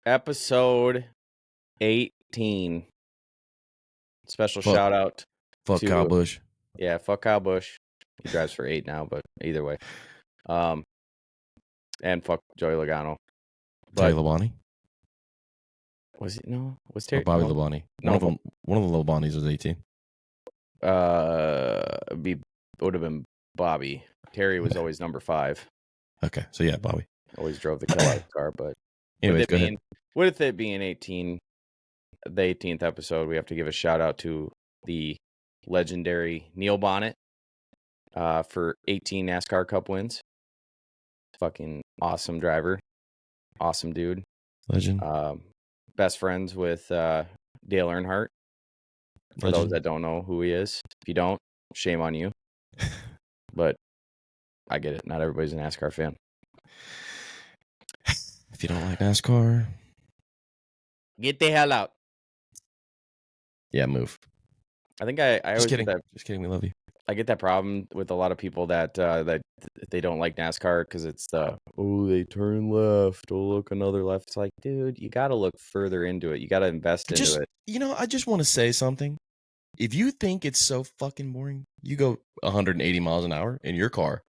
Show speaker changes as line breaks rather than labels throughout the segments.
Episode 18. Special
Fuck.
shout out
Fuck
to
Kyle Busch.
Yeah, fuck Kyle Busch. He drives for 8 now, but either way. And fuck Joey Logano.
Terry
But
Labonte?
was it no? Was
Or
Terry
Bobby
no.
Labonte?
No,
One of the Labontys was 18.
Would have been Bobby. Terry was always number 5.
Okay, so yeah, Bobby.
Always drove the kill-out car, but
Anyways, go ahead.
with it being 18, the 18th episode, we have to give a shout out to the legendary Neil Bonnet for 18 NASCAR Cup wins. Fucking awesome driver. Awesome dude.
Legend.
Best friends with Dale Earnhardt. For
Legend.
those that don't know who he is. If you don't, shame on you. But I get it. Not everybody's a NASCAR fan.
If you don't like NASCAR,
get the hell out.
Yeah, move.
I think I always
kidding.
get that.
Just kidding. We love you.
I get that problem with a lot of people that they don't like NASCAR because it's they turn left. Oh, look, another left. It's like, dude, you got to look further into it. You got to invest into it.
I just want to say something. If you think it's so fucking boring, you go 180 miles an hour in your car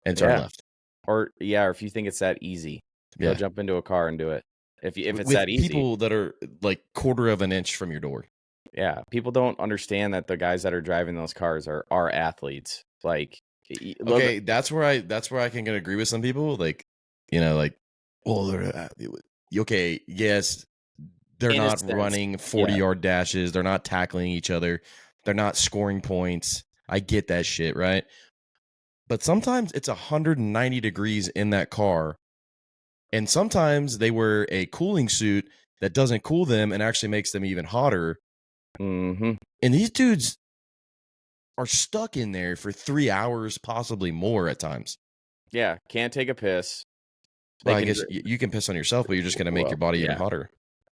and turn left.
Or if you think it's that easy, go jump into a car and do it. If it's
with
that easy.
People that are like quarter of an inch from your door.
Yeah, people don't understand that the guys that are driving those cars are athletes. Like,
okay, that's where I can agree with some people. Like, well, they're okay. Yes, they're not running 40-yard dashes. They're not tackling each other. They're not scoring points. I get that shit, right? But sometimes it's 190 degrees in that car, and sometimes they wear a cooling suit that doesn't cool them and actually makes them even hotter.
Mm-hmm.
And these dudes are stuck in there for 3 hours, possibly more at times.
Yeah, can't take a piss.
Well, I guess you can piss on yourself, but you're just going to make your body even hotter.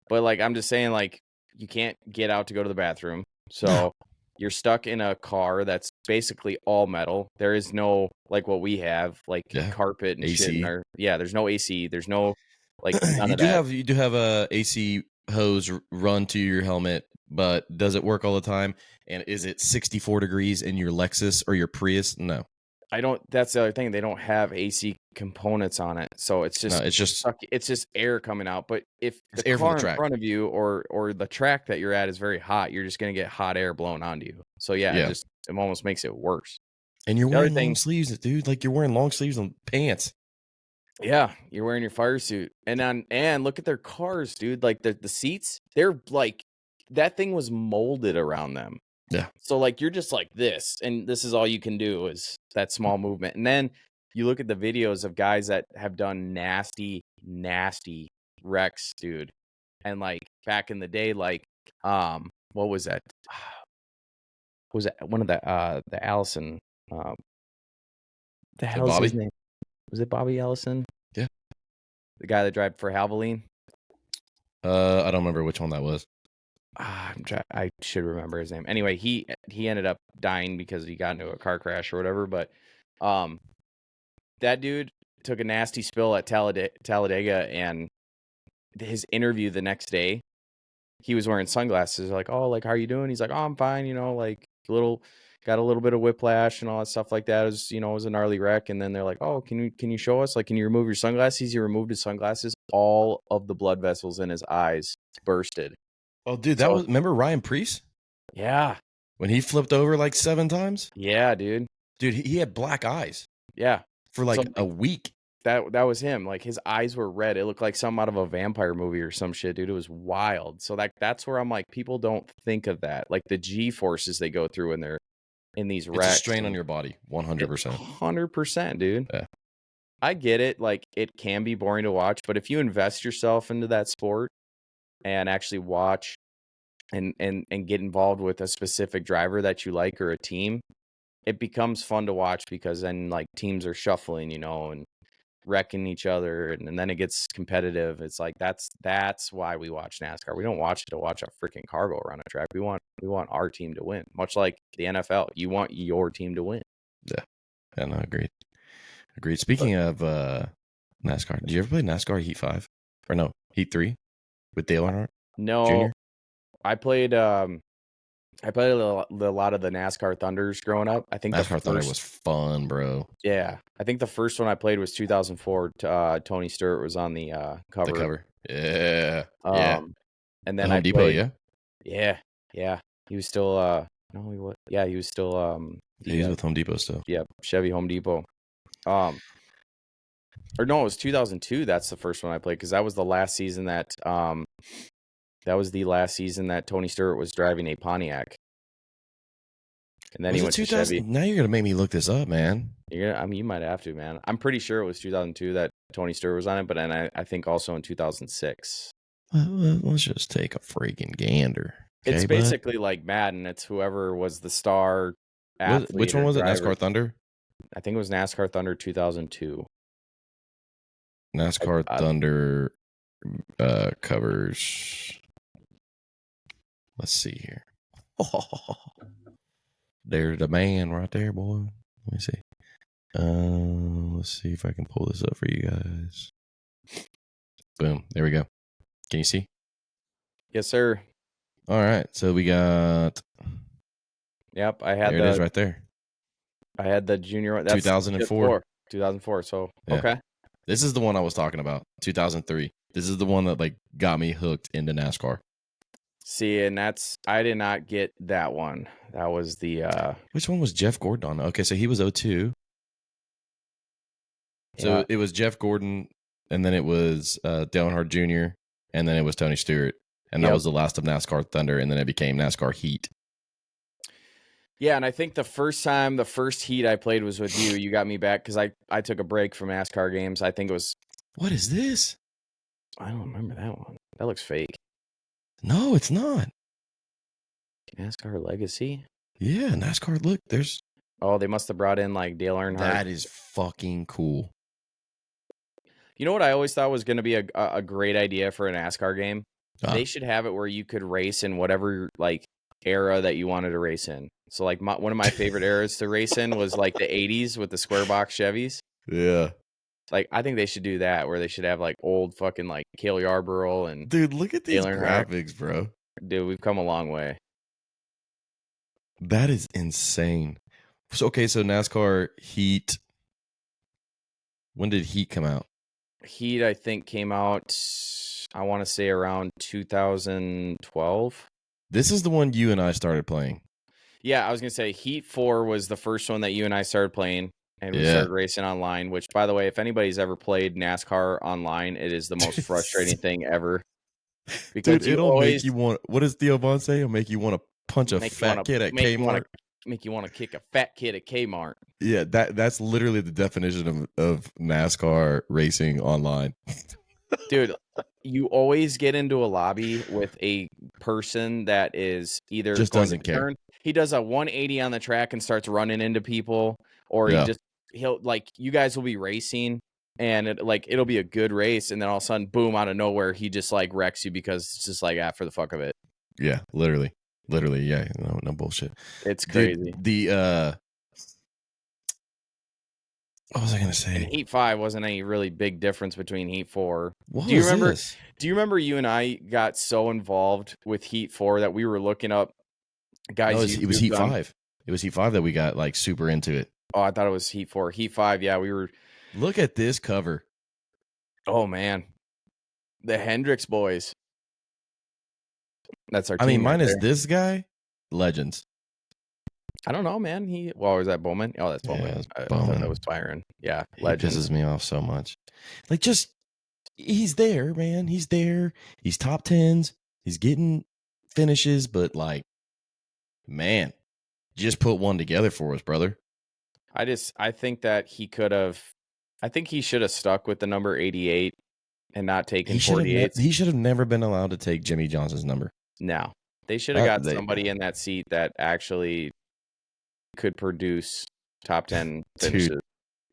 But like, I'm just saying, like, you can't get out to go to the bathroom. So you're stuck in a car that's basically all metal. There is no, like what we have, like carpet and
AC.
shit. There's no AC. There's no, like, none of that.
You do have a AC hose run to your helmet, but does it work all the time? And is it 64 degrees in your Lexus or your Prius? No.
I don't. That's the other thing. They don't have AC components on it, so it's just air coming out. But if the car in front of you or the track that you're at is very hot, you're just gonna get hot air blown onto you. So it almost makes it worse.
And you're wearing long sleeves, dude. Like you're wearing long sleeves and pants.
Yeah, you're wearing your fire suit, and look at their cars, dude. Like the seats, they're like that thing was molded around them.
Yeah.
So like you're just like this, and this is all you can do is that small movement. And then you look at the videos of guys that have done nasty wrecks, dude. And like back in the day, like what was that? Was it one of the Allison? The hell's his name? Was it Bobby Allison?
Yeah.
The guy that drove for Valvoline?
I don't remember which one that was.
I should remember his name. Anyway, he ended up dying because he got into a car crash or whatever. But that dude took a nasty spill at Talladega, and his interview the next day, he was wearing sunglasses. Like, oh, like how are you doing? He's like, oh, I'm fine. Like got a little bit of whiplash and all that stuff like that. It was, it was a gnarly wreck. And then they're like, oh, can you show us? Like, can you remove your sunglasses? He removed his sunglasses. All of the blood vessels in his eyes bursted.
Oh, dude, remember Ryan Preece?
Yeah.
When he flipped over like 7 times?
Yeah, dude.
Dude, he had black eyes.
Yeah.
For like a week.
That was him. Like his eyes were red. It looked like something out of a vampire movie or some shit, dude. It was wild. So that's where I'm like, people don't think of that. Like the G forces they go through in these wrecks.
It's a strain on your body, 100%.
100%, dude.
Yeah.
I get it. Like it can be boring to watch, but if you invest yourself into that sport and actually watch and get involved with a specific driver that you like or a team, it becomes fun to watch because then like teams are shuffling, and wrecking each other, and then it gets competitive. It's like that's why we watch NASCAR. We don't watch it to watch a freaking car go around a track. We want our team to win. Much like the NFL, you want your team to win.
Yeah, no, agreed. Speaking of NASCAR, did you ever play NASCAR Heat 5? Or no, Heat 3 with Dale Earnhardt
No,
Jr.?
I played a lot of the NASCAR Thunders growing up. I think the
NASCAR Thunder was
first,
fun, bro.
yeah, I think the first one I played was 2004. Tony Stewart was on the
The
cover.
cover. Yeah. Yeah.
And
The
then
Home
I
Depot,
played,
yeah.
yeah. He was still no, he was, yeah, he was still
He's with Home Depot still.
yeah, Chevy Home Depot. Or no, it was 2002. That's the first one I played because that was the last season that Tony Stewart was driving a Pontiac. And then
Was
he
it
went to
2000?
Chevy.
Now you're gonna make me look this up, man.
I mean, you might have to, man. I'm pretty sure it was 2002 that Tony Stewart was on it, but then I think also in 2006.
Let's just take a freaking gander. Okay,
It's basically like Madden. It's whoever was the star athlete.
Which one was it? NASCAR Thunder?
I think it was NASCAR Thunder 2002.
NASCAR Thunder covers. Let's see here. There's the man right there, boy. Let me see. Let's see if I can pull this up for you guys. Boom. There we go. Can you see?
Yes, sir.
All right. So we got.
Yep, I had
there it is right there.
I had the junior. That's
2004.
2004. So
yeah.
Okay.
This is the one I was talking about. 2003. This is the one that like got me hooked into NASCAR.
See, and I did not get that one. That was the
Which one was Jeff Gordon on? Okay, so he was 02. So
yeah.
it was Jeff Gordon, and then it was Dale Earnhardt Jr., and then it was Tony Stewart. And that was the last of NASCAR Thunder, and then it became NASCAR Heat.
Yeah, and I think the first heat I played was with you. You got me back because I took a break from NASCAR games. I think it was.
What is this?
I don't remember that one. That looks fake.
No, it's not.
NASCAR Legacy?
Yeah, NASCAR. Look, there's.
Oh, they must have brought in like Dale Earnhardt.
That is fucking cool.
You know what I always thought was going to be a great idea for a NASCAR game? They should have it where you could race in whatever like era that you wanted to race in. So like one of my favorite eras to race in was like the 80s with the square box Chevys.
Yeah.
Like I think they should do that where they should have like old fucking like Cale Yarborough and
dude, look at these graphics, bro.
Dude, we've come a long way.
That is insane. So okay, so NASCAR Heat. When did Heat come out?
Heat, I think, came out, I want to say around 2012.
This is the one you and I started playing.
Yeah, I was going to say Heat 4 was the first one that you and I started playing, and we started racing online, which, by the way, if anybody's ever played NASCAR online, it is the most frustrating thing ever.
Because dude, it'll make you want, what does Theo Von say? It'll make you want to punch a fat kid at Kmart.
Make you want to kick a fat kid at Kmart.
Yeah, that's literally the definition of NASCAR racing online.
Dude, you always get into a lobby with a person that is either
just doesn't care.
He does a 180 on the track and starts running into people, or he'll like you guys will be racing and it'll be a good race, and then all of a sudden, boom, out of nowhere, he just like wrecks you because it's just like for the fuck of it.
Yeah, literally, yeah, no bullshit.
It's crazy.
Dude, what was I gonna say?
In Heat 5 wasn't any really big difference between Heat 4.
What do you remember?
This? Do you remember you and I got so involved with Heat 4 that we were looking up guys?
No, it was Heat 5. It was Heat 5 that we got like super into it.
Oh, I thought it was Heat 4. Heat 5, yeah, we were.
Look at this cover.
Oh man, the Hendricks boys. That's our team.
I mean, mine is this guy. Legends.
I don't know, man. Was that Bowman? Oh, that's Bowman.
Yeah,
I thought that was Byron. Yeah,
Legends. He pisses me off so much. Like, just he's there, man. He's there. He's top 10s. He's getting finishes, but like, man, just put one together for us, brother.
I think that he could have. I think he should have stuck with the number 88 and not taken 48.
He should have never been allowed to take Jimmy Johnson's number.
No, they should have got somebody in that seat that actually could produce top 10 finishes.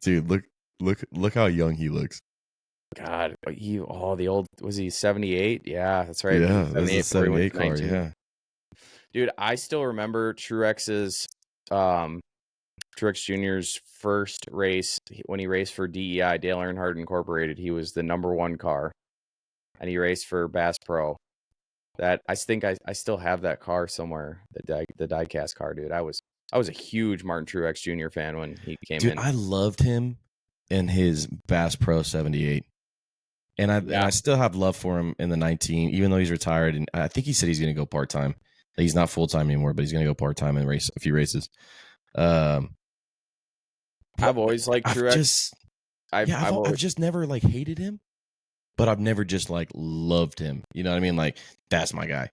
Dude, look how young he looks.
God, the old, was he 78? Yeah, that's right.
Yeah, that's a 78 car. Yeah,
dude, I still remember Truex's Truex Jr.'s first race when he raced for DEI, Dale Earnhardt Incorporated. He was the number 1 car, and he raced for Bass Pro. That I think I still have that car somewhere, the diecast car, dude. I was a huge Martin Truex Jr. fan when he came in.
I loved him in his Bass Pro 78. And I still have love for him in the 19, even though he's retired. And I think he said he's going to go part time. He's not full time anymore, but he's going to go part time and race a few races.
I've always liked Truex.
I've just never like hated him, but I've never just like loved him. You know what I mean? Like, that's my guy.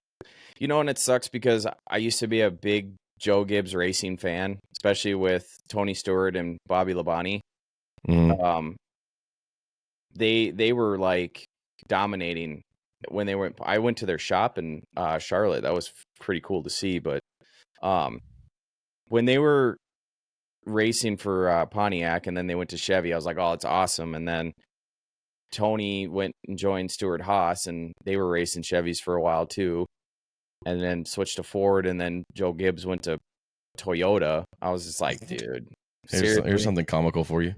You know, and it sucks because I used to be a big Joe Gibbs Racing fan, especially with Tony Stewart and Bobby Labonte.
Mm-hmm.
They were like dominating when they went. I went to their shop in Charlotte. That was pretty cool to see. But when they were racing for Pontiac and then they went to Chevy, I was like, oh, it's awesome. And then Tony went and joined Stewart Haas, and they were racing Chevys for a while too, and then switched to Ford. And then Joe Gibbs went to Toyota. I was just like, dude,
here's something comical for you.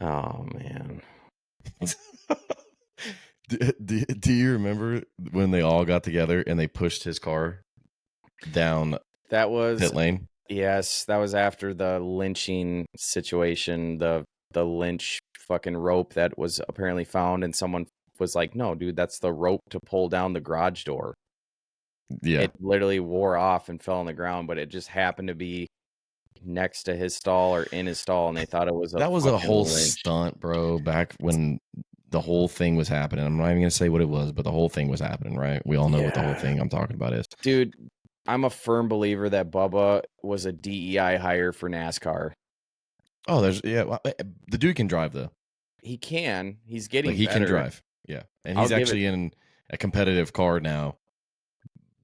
Oh man.
Do you remember when they all got together and they pushed his car down pit lane?
Yes, that was after the lynching situation, the lynch fucking rope that was apparently found, and someone was like, no, dude, that's the rope to pull down the garage door.
Yeah.
It literally wore off and fell on the ground, but it just happened to be next to his stall or in his stall, and they thought it was
that was a whole stunt, bro, back when the whole thing was happening. I'm not even gonna say what it was, but the whole thing was happening, right? We all know what the whole thing I'm talking about is.
Dude, I'm a firm believer that Bubba was a DEI hire for NASCAR.
Oh, the dude can drive though.
He can. He's getting
he
better.
Can drive. Yeah, and he's actually in a competitive car now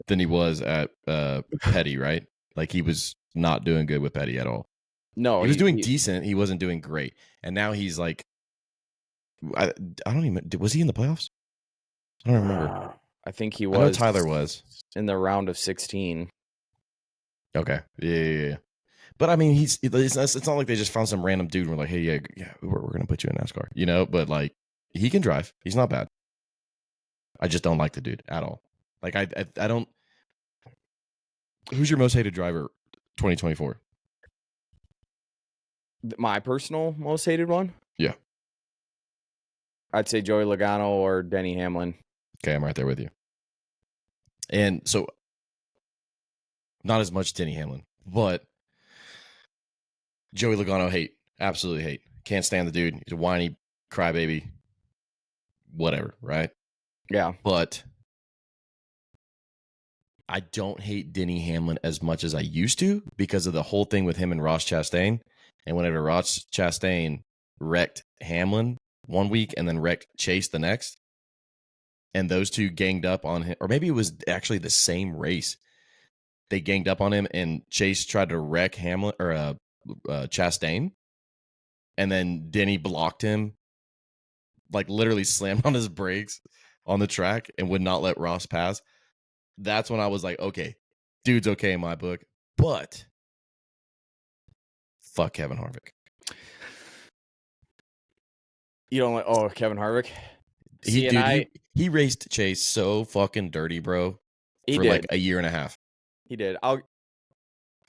than he was at Petty, right? Like, he was not doing good with Petty at all.
No,
he was doing decent. He wasn't doing great, and now he's like, I don't even. Was he in the playoffs? I don't remember.
I think he was.
I know Tyler was
in the round of 16.
Okay, yeah. But I mean, it's not like they just found some random dude and were like, hey, yeah, we're gonna put you in NASCAR, you know. But like, he can drive. He's not bad. I just don't like the dude at all. Like, I don't. Who's your most hated driver 2024?
My personal most hated one?
Yeah.
I'd say Joey Logano or Denny Hamlin.
Okay, I'm right there with you. And so, not as much Denny Hamlin, but Joey Logano, hate. Absolutely hate. Can't stand the dude. He's a whiny crybaby. Whatever, right?
Yeah.
But I don't hate Denny Hamlin as much as I used to because of the whole thing with him and Ross Chastain. And whenever Ross Chastain wrecked Hamlin one week and then wrecked Chase the next, and those two ganged up on him, or maybe it was actually the same race. They ganged up on him, and Chase tried to wreck Hamlin or Chastain, and then Denny blocked him, like literally slammed on his brakes on the track and would not let Ross pass. That's when I was like, okay, dude's okay in my book, but fuck Kevin Harvick.
You don't like Kevin Harvick?
He raced Chase so fucking dirty, bro. For like a year and a half.
He did.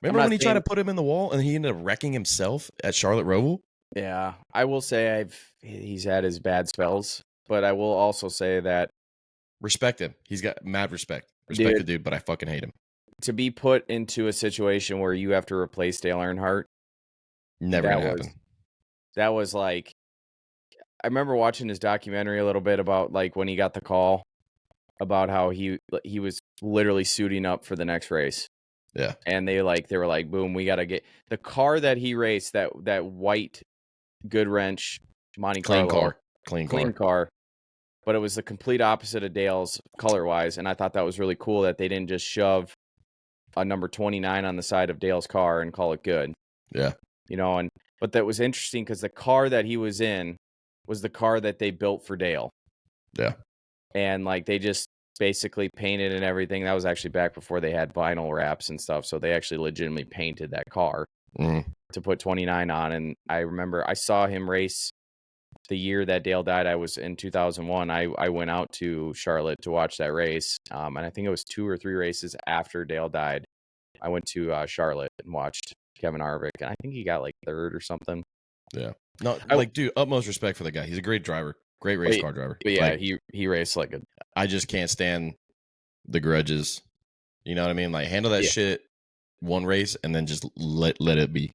Remember when he tried to put him in the wall and he ended up wrecking himself at Charlotte Roval?
Yeah, I will say he's had his bad spells, but I will also say that
respect him. He's got mad respect. Respect the dude, but I fucking hate him.
To be put into a situation where you have to replace Dale Earnhardt,
never gonna happen.
That was like, I remember watching his documentary a little bit about like when he got the call about how he was literally suiting up for the next race.
Yeah.
And they were like, boom, we got to get the car that he raced, that white Goodwrench Monte Carlo. Clean car. But it was the complete opposite of Dale's color-wise, and I thought that was really cool that they didn't just shove a number 29 on the side of Dale's car and call it good.
Yeah.
You know, but that was interesting because the car that he was in was the car that they built for Dale.
Yeah.
And like they just basically painted and everything. That was actually back before they had vinyl wraps and stuff, so they actually legitimately painted that car to put 29 on. And I remember I saw him race the year that Dale died. I was in 2001. I went out to Charlotte to watch that race, and I think it was 2 or 3 races after Dale died. I went to Charlotte and watched Kevin Harvick, and I think he got like 3rd or something.
Yeah, no, like dude, utmost respect for the guy. He's a great driver, great race car driver.
But yeah,
like,
he raced like a.
I just can't stand the grudges. You know what I mean? Like handle that shit one race and then just let it be.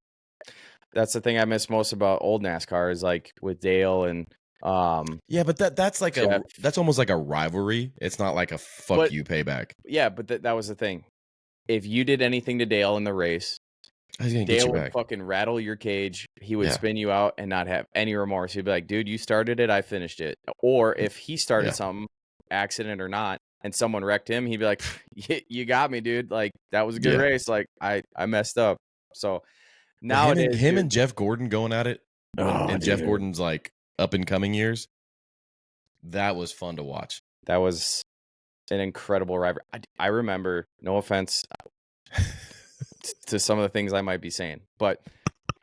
That's the thing I miss most about old NASCAR is like with Dale and
yeah, but that's like Jeff. That's almost like a rivalry. It's not like a fuck you payback.
Yeah, but that was the thing. If you did anything to Dale in the race, Dale would fucking rattle your cage. He would spin you out and not have any remorse. He'd be like, dude, you started it, I finished it. Or if he started something, accident or not, and someone wrecked him, he'd be like, you got me, dude. Like, that was a good race. Like, I messed up. So nowadays,
him and Jeff Gordon going at it, and Jeff Gordon's like up and coming years, that was fun to watch.
That was an incredible rivalry. I remember, no offense to some of the things I might be saying, but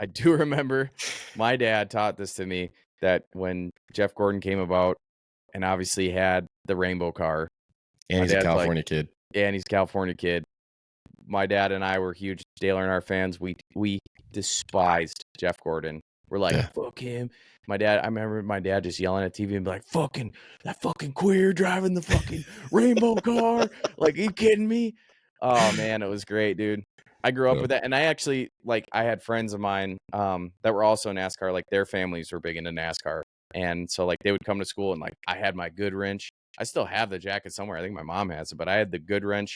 I do remember my dad taught this to me, that when Jeff Gordon came about and obviously had the rainbow car,
and he's a California kid.
Yeah, and he's a California kid. My dad and I were huge Dale Earnhardt fans. We despised Jeff Gordon. We're like, fuck him. I remember my dad just yelling at TV and be like, that fucking queer driving the fucking rainbow car. Like, are you kidding me? Oh man, it was great, dude. I grew up with that. And I actually, like, I had friends of mine that were also in NASCAR. Like, their families were big into NASCAR. And so, like, they would come to school and, like, I had my Goodwrench. I still have the jacket somewhere. I think my mom has it, but I had the Goodwrench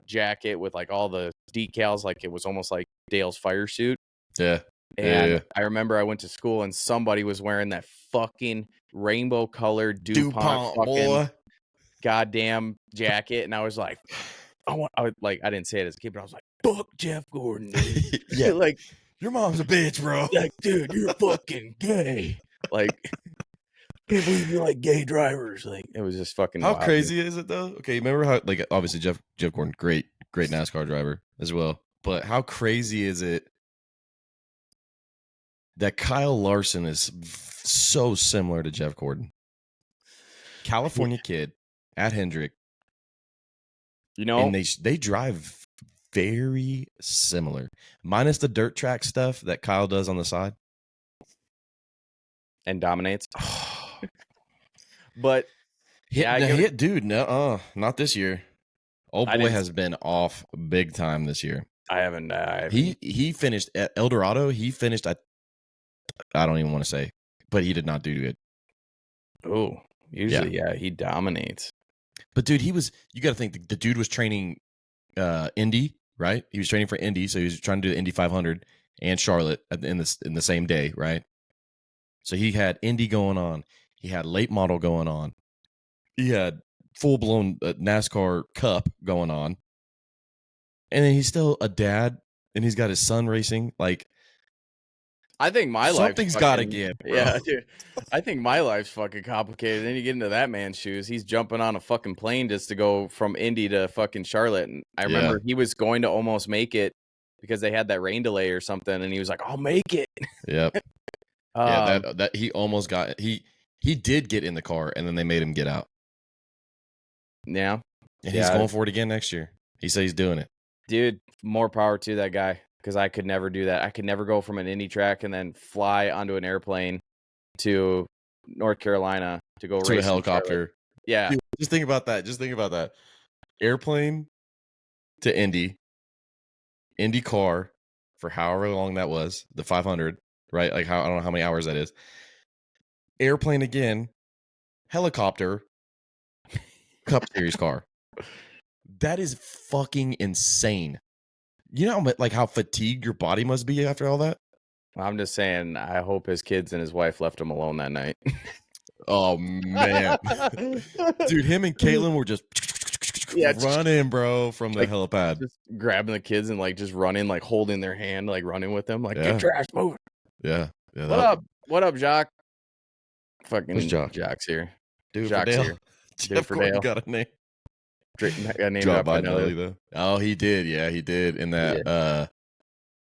jacket with, like, all the decals. Like, it was almost like Dale's fire suit.
Yeah.
And I remember I went to school and somebody was wearing that fucking rainbow colored DuPont fucking boy. Goddamn jacket. And I was like, I didn't say it as a kid, but I was like, fuck Jeff Gordon, dude.
Yeah.
Like,
your mom's a bitch, bro.
Like, dude, you're fucking gay. Like, can't believe you like gay drivers. Like, it was just fucking
how wild, crazy dude. Is it though? Okay, remember how, like, obviously Jeff Gordon, great NASCAR driver as well. But how crazy is it that Kyle Larson is so similar to Jeff Gordon? California kid at Hendrick.
You know,
and they drive very similar, minus the dirt track stuff that Kyle does on the side
and dominates. But
dude, no, not this year. Old boy has been off big time this year.
I haven't.
He finished at El Dorado. He finished. I don't even want to say, but he did not do good.
Oh, usually, he dominates.
But dude, you got to think the dude was training Indy, right? He was training for Indy, so he was trying to do the Indy 500 and Charlotte in the same day, right? So he had Indy going on, he had late model going on, he had full blown NASCAR Cup going on, and then he's still a dad, and he's got his son racing. Like,
I think my
something's got to give. Bro.
Yeah, dude. I think my life's fucking complicated. Then you get into that man's shoes. He's jumping on a fucking plane just to go from Indy to fucking Charlotte. And I remember he was going to almost make it because they had that rain delay or something. And he was like, "I'll make it."
Yep. Yeah, that he almost got it. He did get in the car, and then they made him get out.
Yeah.
And he's going for it again next year. He said he's doing it.
Dude, more power to that guy. Because I could never do that. I could never go from an Indy track and then fly onto an airplane to North Carolina to go race
a helicopter.
Yeah.
Dude, just think about that. Airplane to Indy car for however long that was, the 500, right? Like, I don't know how many hours that is. Airplane again, helicopter, Cup Series car. That is fucking insane. You know, like, how fatigued your body must be after all that?
I'm just saying, I hope his kids and his wife left him alone that night.
Oh, man. Dude, him and Caitlin were just running, bro, from the helipad.
Just grabbing the kids and, like, just running, like, holding their hand, like, running with them. Like, get your ass moving.
Yeah.
What up, Jacques? Fucking
Jacques?
Jacques here.
Dude, Jacques here. Jeff Gordon got a name.
Drop by Nelly,
though. Oh, he did. Yeah, he did. In that,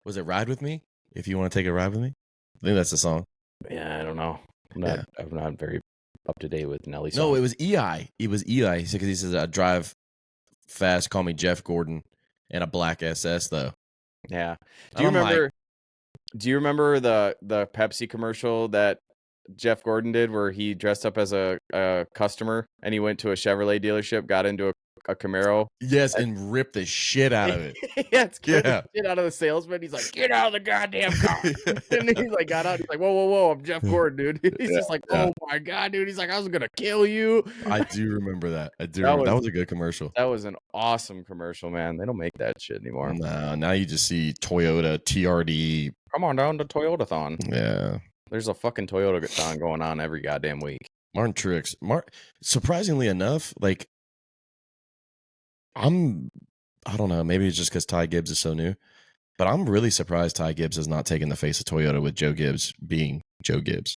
was it Ride With Me? If you want to take a ride with me, I think that's the song.
Yeah, I don't know. I'm not very up to date with Nelly songs.
No, it was EI. It was EI. Because he says, "I drive fast. Call me Jeff Gordon." And a black SS though.
Yeah. Do you remember the Pepsi commercial that Jeff Gordon did where he dressed up as a customer and he went to a Chevrolet dealership, got into a Camaro?
Yes, and ripped the shit out of it.
The shit out of the salesman. He's like, "Get out of the goddamn car!" And he's like, got out. He's like, "Whoa! I'm Jeff Gordon, dude." He's just like, "Oh my god, dude!" He's like, "I was gonna kill you."
I do remember that. That was a good commercial.
That was an awesome commercial, man. They don't make that shit anymore.
No, now you just see Toyota TRD.
Come on down to Toyotathon.
Yeah.
There's a fucking Toyota-thon going on every goddamn week.
Martin Truex. Surprisingly enough, like, I don't know, maybe it's just because Ty Gibbs is so new, but I'm really surprised Ty Gibbs has not taken the face of Toyota with Joe Gibbs being Joe Gibbs.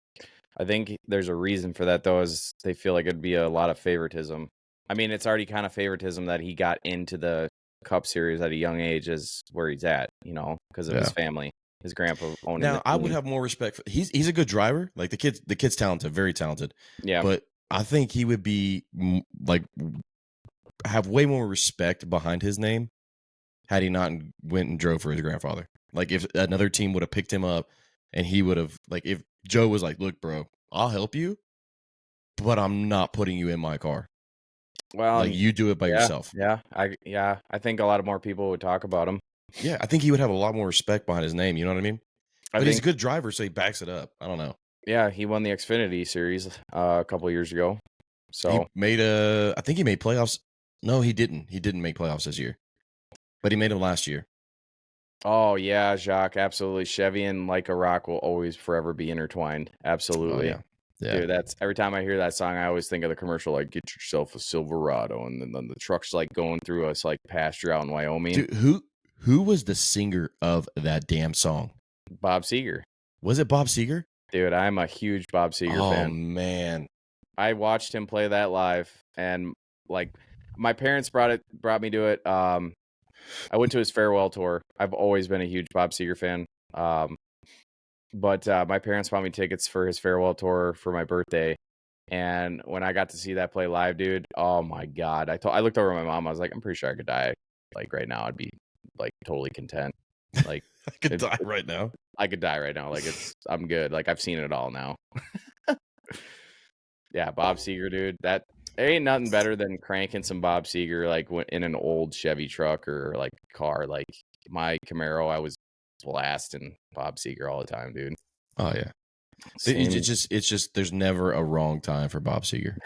I think there's a reason for that, though, is they feel like it'd be a lot of favoritism. I mean, it's already kind of favoritism that he got into the Cup Series at a young age is where he's at, because of his family. His grandpa owned it.
Now, I would have more respect for he's a good driver. Like the kid's talented, very talented.
Yeah.
But I think he would be like have way more respect behind his name had he not went and drove for his grandfather. Like if another team would have picked him up and he would have, like, if Joe was like, "Look, bro, I'll help you, but I'm not putting you in my car.
Well,
like, you do it by yourself."
Yeah. I think a lot of more people would talk about him.
Yeah, I think he would have a lot more respect behind his name. You know what I mean? But he's a good driver, so he backs it up. I don't know.
Yeah, he won the Xfinity Series a couple of years ago. So
he made I think he made playoffs. No, he didn't. He didn't make playoffs this year, but he made them last year.
Oh yeah, Jacques, absolutely. Chevy and Like a Rock will always forever be intertwined. Absolutely.
Oh, yeah.
Dude, that's every time I hear that song, I always think of the commercial, like, "Get yourself a Silverado," and then the truck's like going through us like pasture out in Wyoming.
Dude, who was the singer of that damn song?
Bob Seger.
Was it Bob Seger?
Dude, I'm a huge Bob Seger fan.
Oh man,
I watched him play that live, and like my parents brought me to it. I went to his farewell tour. I've always been a huge Bob Seger fan. But my parents bought me tickets for his farewell tour for my birthday. And when I got to see that play live, dude, oh my God. I looked over at my mom. I was like, I'm pretty sure I could die. Like right now, I'd be like totally content. Like
I could die right now.
I could die right now. Like I'm good. Like I've seen it all now. Yeah, Bob Seger, dude. There ain't nothing better than cranking some Bob Seger like in an old Chevy truck or like car. Like my Camaro, I was blasting Bob Seger all the time, dude.
Oh yeah. It's just there's never a wrong time for Bob Seger.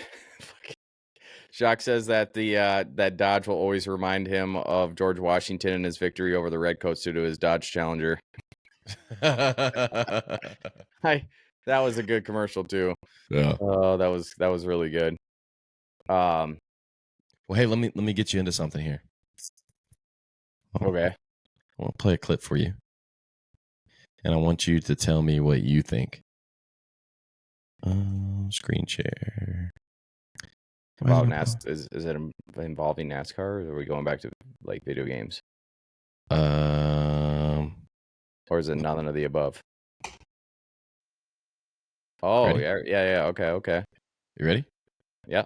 Jacques says that that Dodge will always remind him of George Washington and his victory over the Redcoats due to his Dodge Challenger. That was a good commercial too.
Yeah.
Oh, that was really good.
Well, hey, let me get you into something here.
Okay.
I want to play a clip for you, and I want you to tell me what you think. Screen share.
About is it involving NASCAR, or are we going back to like video games?
Or
is it none of the above? Oh, ready? Yeah. Okay.
You ready?
Yeah.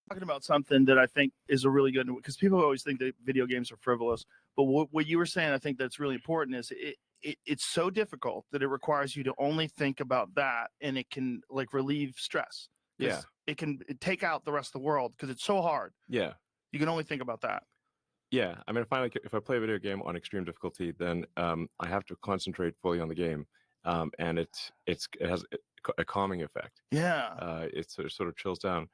Talking about something that I think is a really good, because people always think that video games are frivolous, but what you were saying, I think that's really important, is it's so difficult that it requires you to only think about that, and it can like relieve stress.
Yeah.
It can take out the rest of the world because it's so hard.
Yeah.
You can only think about that.
Yeah. I mean, if I play a video game on extreme difficulty, then I have to concentrate fully on the game. And it has a calming effect.
Yeah.
It sort of chills down.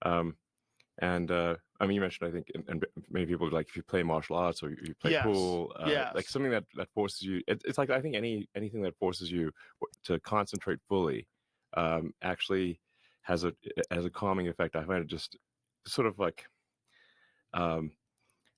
I mean, you mentioned, I think, and many people, like, if you play martial arts or you play pool, like something that forces you, it's like, I think anything that forces you to concentrate fully actually has a calming effect. I find it just sort of like kind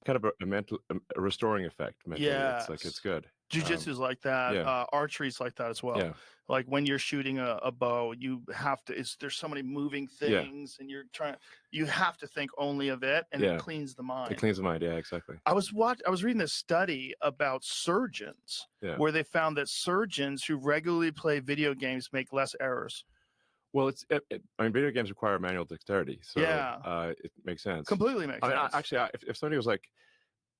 of a mental, a restoring effect mentally.
Yeah.
It's like, it's good.
Jiu-jitsu's like that.
Yeah.
Archery's like that as well.
Yeah.
Like when you're shooting a bow, you have to. There's so many moving things, and you have to think only of it, and it cleans the mind.
It cleans the mind. Yeah, exactly.
I was reading this study about surgeons, where they found that surgeons who regularly play video games make less errors.
Well, I mean, video games require manual dexterity, so it makes sense.
Completely makes sense.
Actually, if somebody was like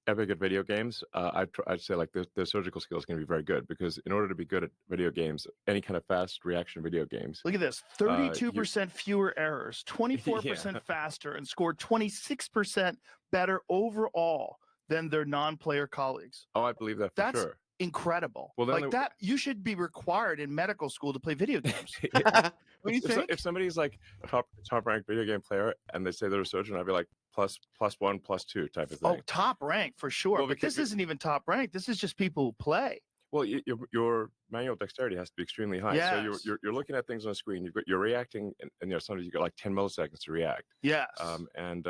epic at video games, I'd say like the surgical skill is going to be very good, because in order to be good at video games, any kind of fast reaction video games.
Look at this: 32% fewer errors, 24% faster, and scored 26% better overall than their non-player colleagues.
Oh, I believe that for sure.
Incredible. Well, like that, you should be required in medical school to play video games. What do you think?
If somebody's like a top ranked video game player and they say they're a surgeon, I'd be like +1, +2 type of thing.
Oh, top rank for sure. Well, but this isn't even top rank. This is just people who play.
Well, your manual dexterity has to be extremely high.
Yes.
So you're looking at things on a screen. You're reacting, and sometimes you got like 10 milliseconds to react.
Yes.
And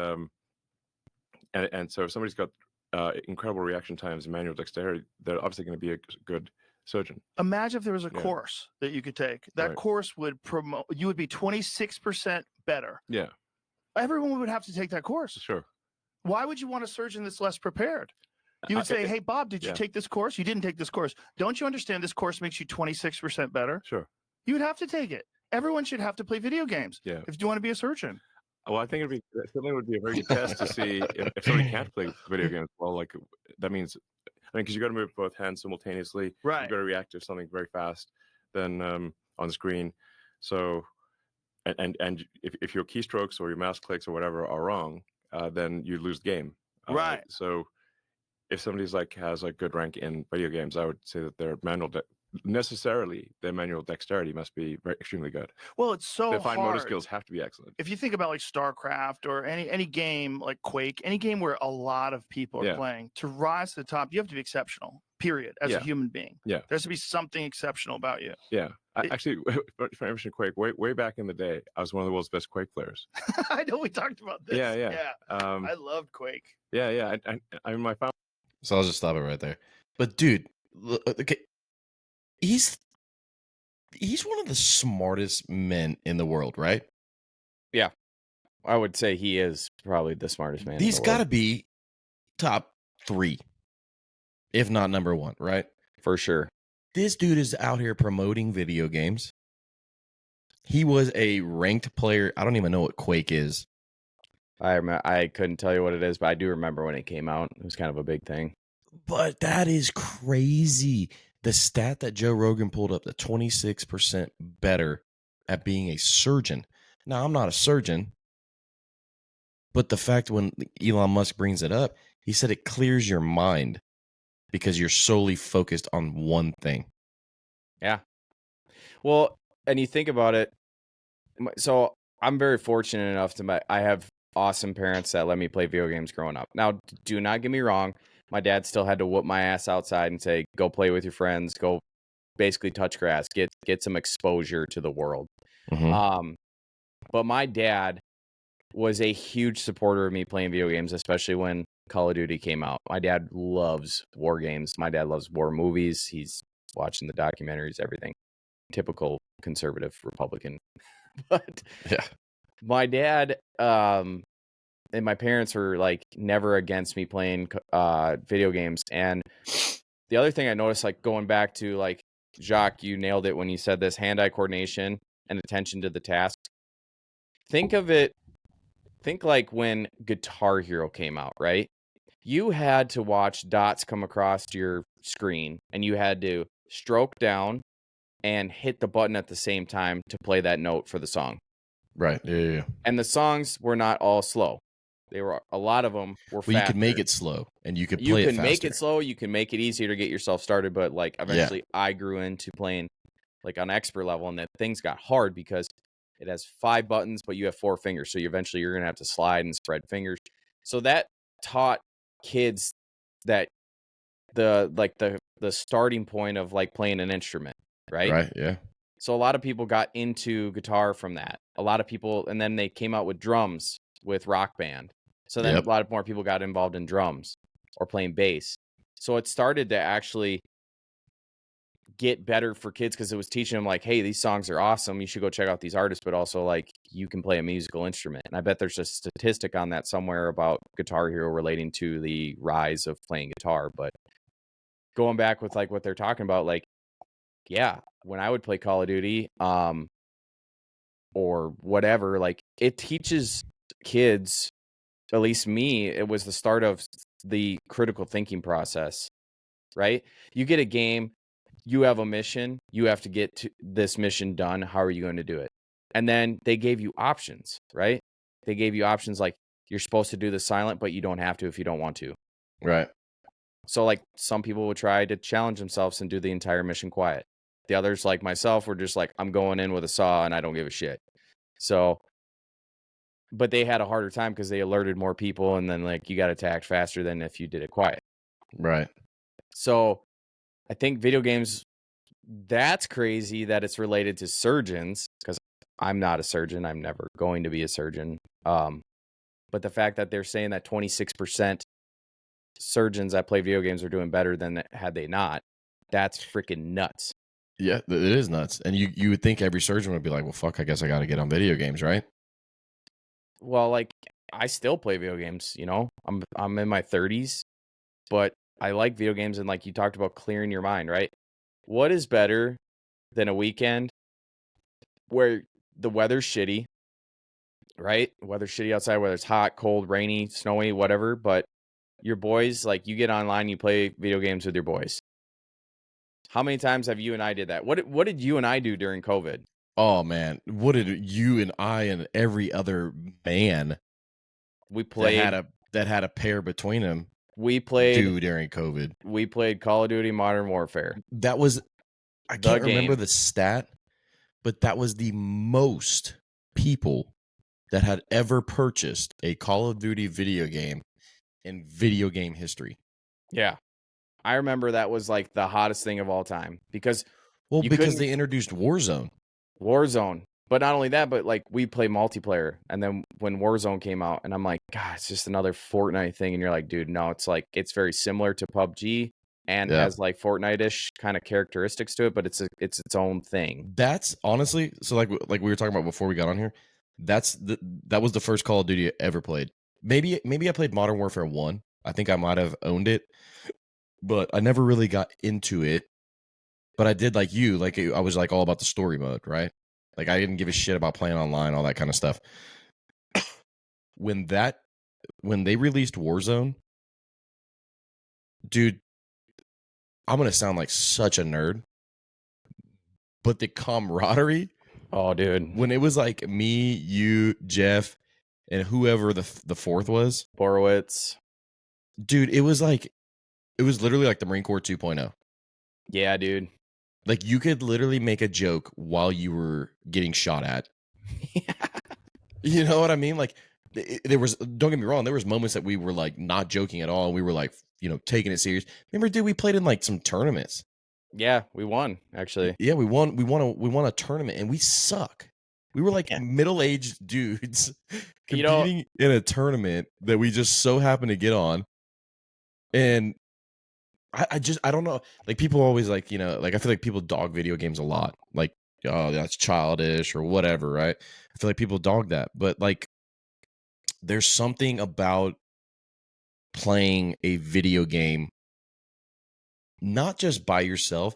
so if somebody's got incredible reaction times and manual dexterity, they're obviously going to be a good surgeon.
Imagine if there was a course that you could take. That course would promote. You would be 26% better.
Yeah.
Everyone would have to take that course.
Sure.
Why would you want a surgeon that's less prepared? You would say, "Hey, Bob, did you take this course? You didn't take this course. Don't you understand this course makes you 26% better?"
Sure.
You would have to take it. Everyone should have to play video games.
Yeah.
If you want to be a surgeon.
Well, I think it certainly would be a very good test to see if somebody can't play video games well. Like that means, because you got to move both hands simultaneously.
Right.
You got to react to something very fast, then on the screen. So, and if your keystrokes or your mouse clicks or whatever are wrong, then you lose the game.
Right.
So, if somebody's has a good rank in video games, I would say that their manual dexterity must be extremely good.
Well, it's so
their fine
hard.
motor skills have to be excellent.
If you think about like StarCraft or any game like Quake, any game where a lot of people are playing, to rise to the top, you have to be exceptional. Period. As a human being, there has to be something exceptional about you.
Yeah, actually, if I mentioned Quake, way back in the day, I was one of the world's best Quake players.
I know we talked about this.
Yeah.
I loved Quake.
Yeah. I mean, my family.
So I'll just stop it right there. But dude, okay, he's one of the smartest men in the world, right?
Yeah, I would say he is probably the smartest man.
He's got to be top 3, if not number 1, right?
For sure.
This dude is out here promoting video games. He was a ranked player. I don't even know what Quake is.
I couldn't tell you what it is, but I do remember when it came out. It was kind of a big thing.
But that is crazy. The stat that Joe Rogan pulled up, the 26% better at being a surgeon. Now, I'm not a surgeon, but the fact when Elon Musk brings it up, he said it clears your mind because you're solely focused on one thing.
Yeah. Well, and you think about it. So I'm very fortunate enough I have awesome parents that let me play video games growing up. Now, do not get me wrong. My dad still had to whoop my ass outside and say, go play with your friends, go basically touch grass, get some exposure to the world.
Mm-hmm.
But my dad was a huge supporter of me playing video games, especially when Call of Duty came out. My dad loves war games. My dad loves war movies. He's watching the documentaries, everything. Typical conservative Republican. But
yeah,
my dad and my parents were like never against me playing video games. And the other thing I noticed, like going back to like Jacques, you nailed it when you said this: hand-eye coordination and attention to the task. Think like when Guitar Hero came out, right? You had to watch dots come across your screen and you had to stroke down and hit the button at the same time to play that note for the song.
Right. Yeah.
And the songs were not all slow. A lot of them were faster.
You could make it slow and you could play it faster.
You can make it slow. You can make it easier to get yourself started. But like eventually I grew into playing like on expert level, and then things got hard because it has 5 buttons, but you have 4 fingers. So you're going to have to slide and spread fingers. So that taught kids that the starting point of like playing an instrument, right?
Right. Yeah.
So a lot of people got into guitar from that. A lot of people, and then they came out with drums with Rock Band. So then a lot of more people got involved in drums or playing bass. So it started to actually get better for kids because it was teaching them like, hey, these songs are awesome. You should go check out these artists, but also like you can play a musical instrument. And I bet there's a statistic on that somewhere about Guitar Hero relating to the rise of playing guitar. But going back with like what they're talking about, like, yeah, when I would play Call of Duty, or whatever, like it teaches kids, at least me, it was the start of the critical thinking process, right? You get a game, you have a mission, you have to get to this mission done. How are you going to do it? And then they gave you options, right? They gave you options like you're supposed to do the silent, but you don't have to if you don't want to.
Right.
So like some people would try to challenge themselves and do the entire mission quiet. The others, like myself, were just like, I'm going in with a saw and I don't give a shit. So, but they had a harder time because they alerted more people, and then like you got attacked faster than if you did it quiet.
Right.
So I think video games, that's crazy that it's related to surgeons, because I'm not a surgeon. I'm never going to be a surgeon. But the fact that they're saying that 26% surgeons that play video games are doing better than had they not, that's freaking nuts.
Yeah, it is nuts. And you would think every surgeon would be like, well, fuck, I guess I got to get on video games, right?
Well, like I still play video games, you know, I'm in my 30s, but I like video games. And like you talked about clearing your mind, right? What is better than a weekend where the weather's shitty, right? Weather's shitty outside, whether it's hot, cold, rainy, snowy, whatever. But your boys, like you get online, you play video games with your boys. How many times have you and I did that? What did you and I do during COVID?
Oh man, what did you and I and every other man
we played
that had a pair between them?
We played
do during COVID.
We played Call of Duty Modern Warfare.
That was, I can't remember the stat, but that was the most people that had ever purchased a Call of Duty video game in video game history.
Yeah. I remember that was like the hottest thing of all time because
they introduced Warzone.
But not only that, but like we play multiplayer, and then when Warzone came out, and I'm like, God, it's just another Fortnite thing, and you're like, dude, no, it's like it's very similar to PUBG and has like Fortnite-ish kind of characteristics to it, but it's its own thing.
That's honestly, so like we were talking about before we got on here, that was the first Call of Duty I ever played. Maybe I played Modern Warfare 1. I think I might have owned it, but I never really got into it. But I did like you, like I was like all about the story mode, right? Like I didn't give a shit about playing online, all that kind of stuff. When they released Warzone, dude, I'm gonna sound like such a nerd, but the camaraderie,
oh dude,
when it was like me, you, Jeff, and whoever the fourth was,
Borowitz,
dude, it was literally like the Marine Corps 2.0.
Yeah, dude.
Like you could literally make a joke while you were getting shot at. You know what I mean? Like there was, don't get me wrong, there was moments that we were like not joking at all. We were like, you know, taking it serious. Remember, dude, we played in like some tournaments.
Yeah, we won actually.
Yeah, we won a tournament, and we suck. We were like middle-aged dudes competing in a tournament that we just so happened to get on. And I don't know. Like people always like, you know, like I feel like people dog video games a lot. Like, oh, that's childish or whatever, right? I feel like people dog that. But like there's something about playing a video game not just by yourself,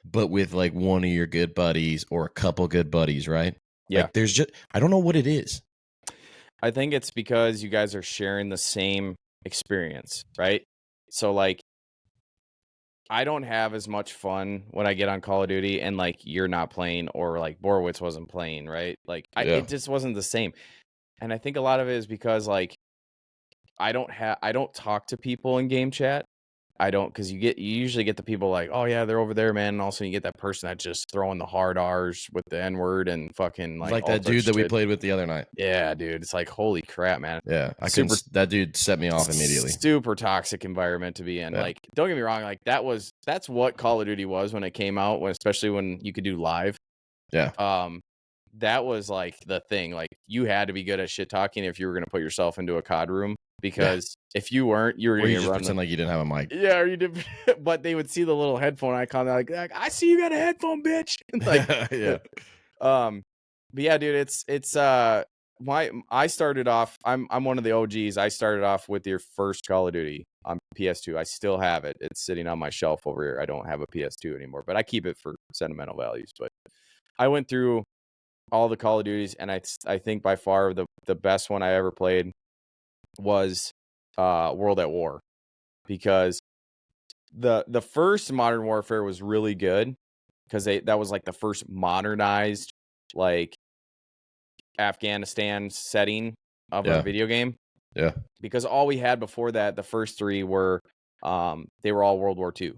but with like one of your good buddies or a couple good buddies, right?
Yeah.
Like there's just, I don't know what it is.
I think it's because you guys are sharing the same experience, right? So like I don't have as much fun when I get on Call of Duty and like you're not playing, or like Borowitz wasn't playing, right? Like it just wasn't the same. And I think a lot of it is because like I don't talk to people in game chat. I don't, because you usually get the people like, oh yeah, they're over there, man. And also you get that person that's just throwing the hard R's with the N-word and fucking
like that dude that we played with the other night.
Yeah, dude. It's like, holy crap, man.
Yeah. That dude set me off immediately.
Super toxic environment to be in. Yeah. Like, don't get me wrong, like that's what Call of Duty was when it came out, especially when you could do live.
Yeah.
That was like the thing. Like you had to be good at shit talking if you were gonna put yourself into a COD room. because if you weren't, you were going to
just pretend like you didn't have a mic.
Yeah, or you did, but they would see the little headphone icon. They're like, I see you got a headphone, bitch. Like,
yeah.
But yeah, dude, it's I started off. I'm one of the OGs. I started off with your first Call of Duty on PS2. I still have it. It's sitting on my shelf over here. I don't have a PS2 anymore, but I keep it for sentimental values. But I went through all the Call of Duties, and I think by far the best one I ever played was World at War, because the first Modern Warfare was really good because that was like the first modernized like Afghanistan setting of a video game.
Yeah.
Because all we had before that, the first three were they were all World War II.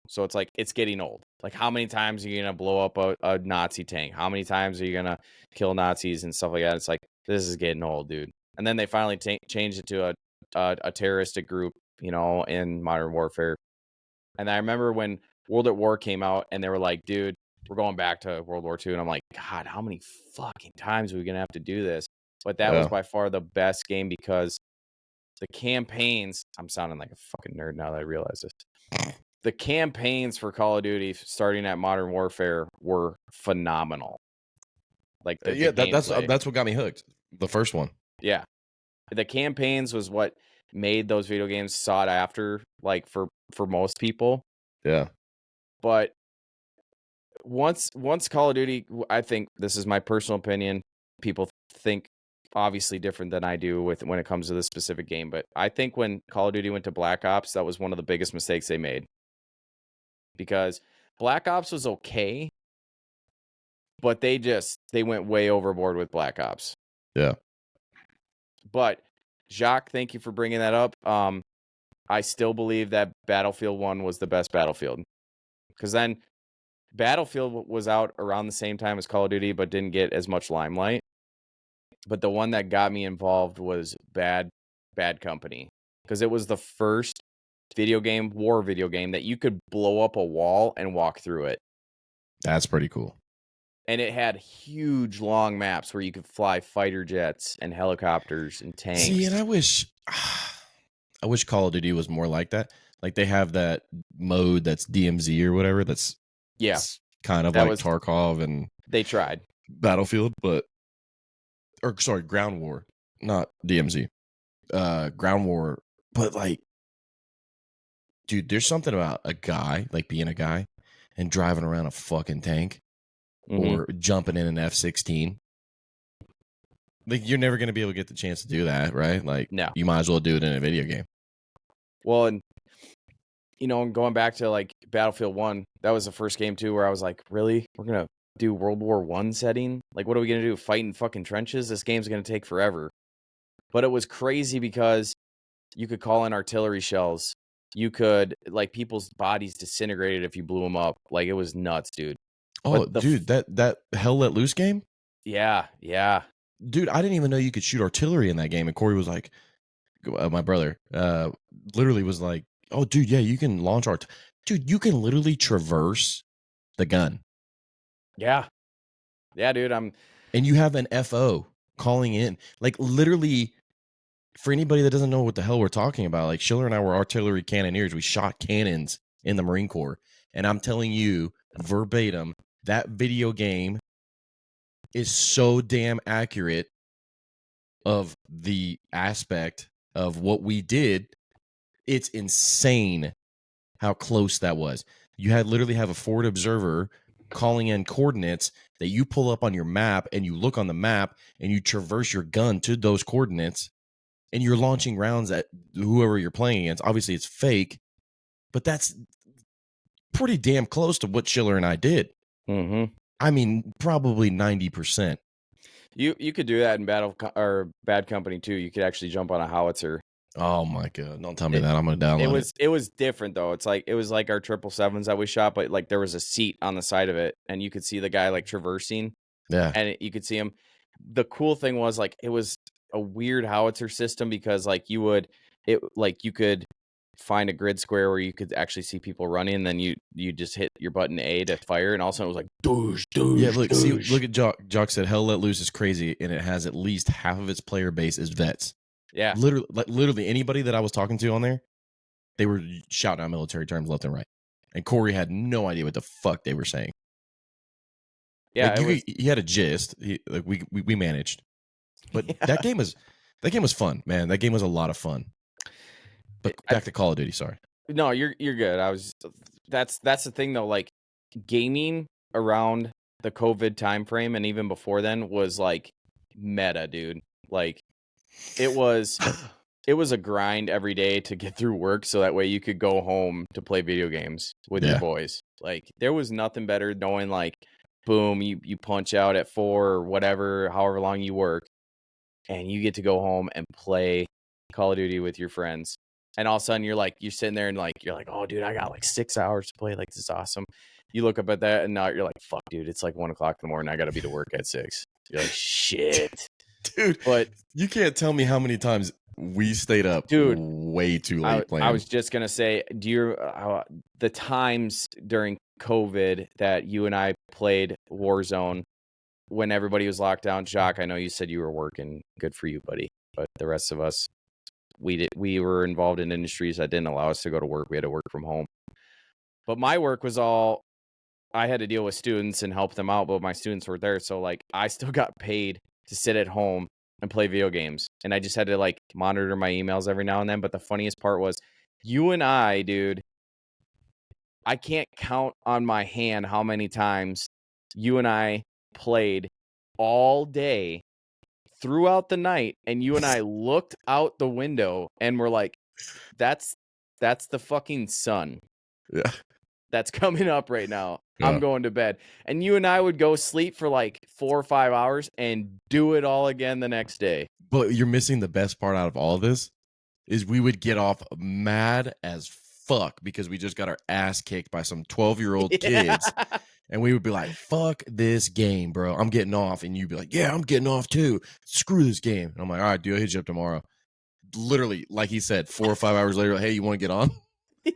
So it's like, it's getting old. Like, how many times are you going to blow up a Nazi tank? How many times are you going to kill Nazis and stuff like that? It's like, this is getting old, dude. And then they finally changed it to a terroristic group, in Modern Warfare. And I remember when World at War came out and they were like, dude, we're going back to World War II. And I'm like, God, how many fucking times are we going to have to do this? But that was by far the best game because the campaigns, I'm sounding like a fucking nerd now that I realize this. The campaigns for Call of Duty starting at Modern Warfare were phenomenal. Like
that's what got me hooked. The first one.
Yeah. The campaigns was what made those video games sought after, like for most people.
Yeah.
But once Call of Duty, I think this is my personal opinion. People think obviously different than I do when it comes to this specific game. But I think when Call of Duty went to Black Ops, that was one of the biggest mistakes they made. Because Black Ops was okay, but they went way overboard with Black Ops.
Yeah.
But Jacques, thank you for bringing that up. I still believe that Battlefield 1 was the best Battlefield. Because then Battlefield was out around the same time as Call of Duty, but didn't get as much limelight. But the one that got me involved was Bad Company. Because it was the first war video game that you could blow up a wall and walk through it.
That's pretty cool.
And it had huge long maps where you could fly fighter jets and helicopters and tanks.
See, and I wish Call of Duty was more like that. Like they have that mode that's DMZ or whatever. That's kind of like Tarkov and
they tried
Battlefield, Ground War, not DMZ. Ground War, but like, dude, there's something about a guy, like being a guy and driving around a fucking tank or jumping in an F-16. Like, you're never going to be able to get the chance to do that, right? Like,
no.
You might as well do it in a video game.
Well, and, going back to, like, Battlefield 1, that was the first game, too, where I was like, really? We're going to do World War I setting? Like, what are we going to do? Fight in fucking trenches? This game's going to take forever. But it was crazy because you could call in artillery shells. You could, like, people's bodies disintegrated if you blew them up. Like, it was nuts, dude.
Oh, dude, that Hell Let Loose game?
Yeah.
Dude, I didn't even know you could shoot artillery in that game. And Corey was like, my brother, literally was like, oh, dude, yeah, you can launch dude, you can literally traverse the gun.
Yeah. Yeah, dude, And
you have an FO calling in. Like, literally, for anybody that doesn't know what the hell we're talking about, like, Schiller and I were artillery cannoneers. We shot cannons in the Marine Corps. And I'm telling you, verbatim, that video game is so damn accurate of the aspect of what we did. It's insane how close that was. You literally have a forward observer calling in coordinates that you pull up on your map, and you look on the map and you traverse your gun to those coordinates, and you're launching rounds at whoever you're playing against. Obviously it's fake, but that's pretty damn close to what Schiller and I did. I mean, probably 90%.
You could do that in Bad Company too. You could actually jump on a howitzer.
Oh my god! Don't tell me that. I'm gonna download it.
It was different though. It was like our 777s that we shot, but like there was a seat on the side of it, and you could see the guy like traversing.
Yeah,
and you could see him. The cool thing was like it was a weird howitzer system because like you could find a grid square where you could actually see people running, and then you just hit your button A to fire, and also it was like doosh.
Yeah, look at Jock said Hell Let Loose is crazy, and it has at least half of its player base as vets.
Yeah.
Literally anybody that I was talking to on there, they were shouting out military terms left and right. And Corey had no idea what the fuck they were saying.
Yeah,
he had a gist. We managed. But
yeah.
that game was fun, man. That game was a lot of fun. But back to Call of Duty, sorry.
No, you're good. That's the thing though, like gaming around the COVID time frame and even before then was like meta, dude. Like it was a grind every day to get through work so that way you could go home to play video games with your boys. Like there was nothing better knowing like boom, you punch out at 4 or whatever, however long you work, and you get to go home and play Call of Duty with your friends. And all of a sudden you're sitting there and like you're like, oh dude, I got like 6 hours to play. Like this is awesome. You look up at that and now you're like, fuck dude, it's like 1 o'clock in the morning. I gotta be to work at 6. You're like, shit.
Dude,
but
you can't tell me how many times we stayed up way too late playing.
I was just gonna say, do you the times during COVID that you and I played Warzone when everybody was locked down? Jacques, I know you said you were working. Good for you, buddy. But the rest of us, we were involved in industries that didn't allow us to go to work. We had to work from home. But my work was all I had to deal with students and help them out, but my students were there, so like I still got paid to sit at home and play video games. And I just had to like monitor my emails every now and then. But the funniest part was you and I, dude, I can't count on my hand how many times you and I played all day throughout the night. And you and I looked out the window and were like, that's the fucking sun.
Yeah.
That's coming up right now. Yeah. I'm going to bed. And you and I would go sleep for like 4 or 5 hours and do it all again the next day.
But you're missing the best part out of all of this is we would get off mad as fuck because we just got our ass kicked by some 12-year-old kids. And we would be like, fuck this game, bro. I'm getting off. And you'd be like, yeah, I'm getting off too. Screw this game. And I'm like, all right, dude, I'll hit you up tomorrow. Literally, like he said, 4 or 5 hours later, hey, you want to get on?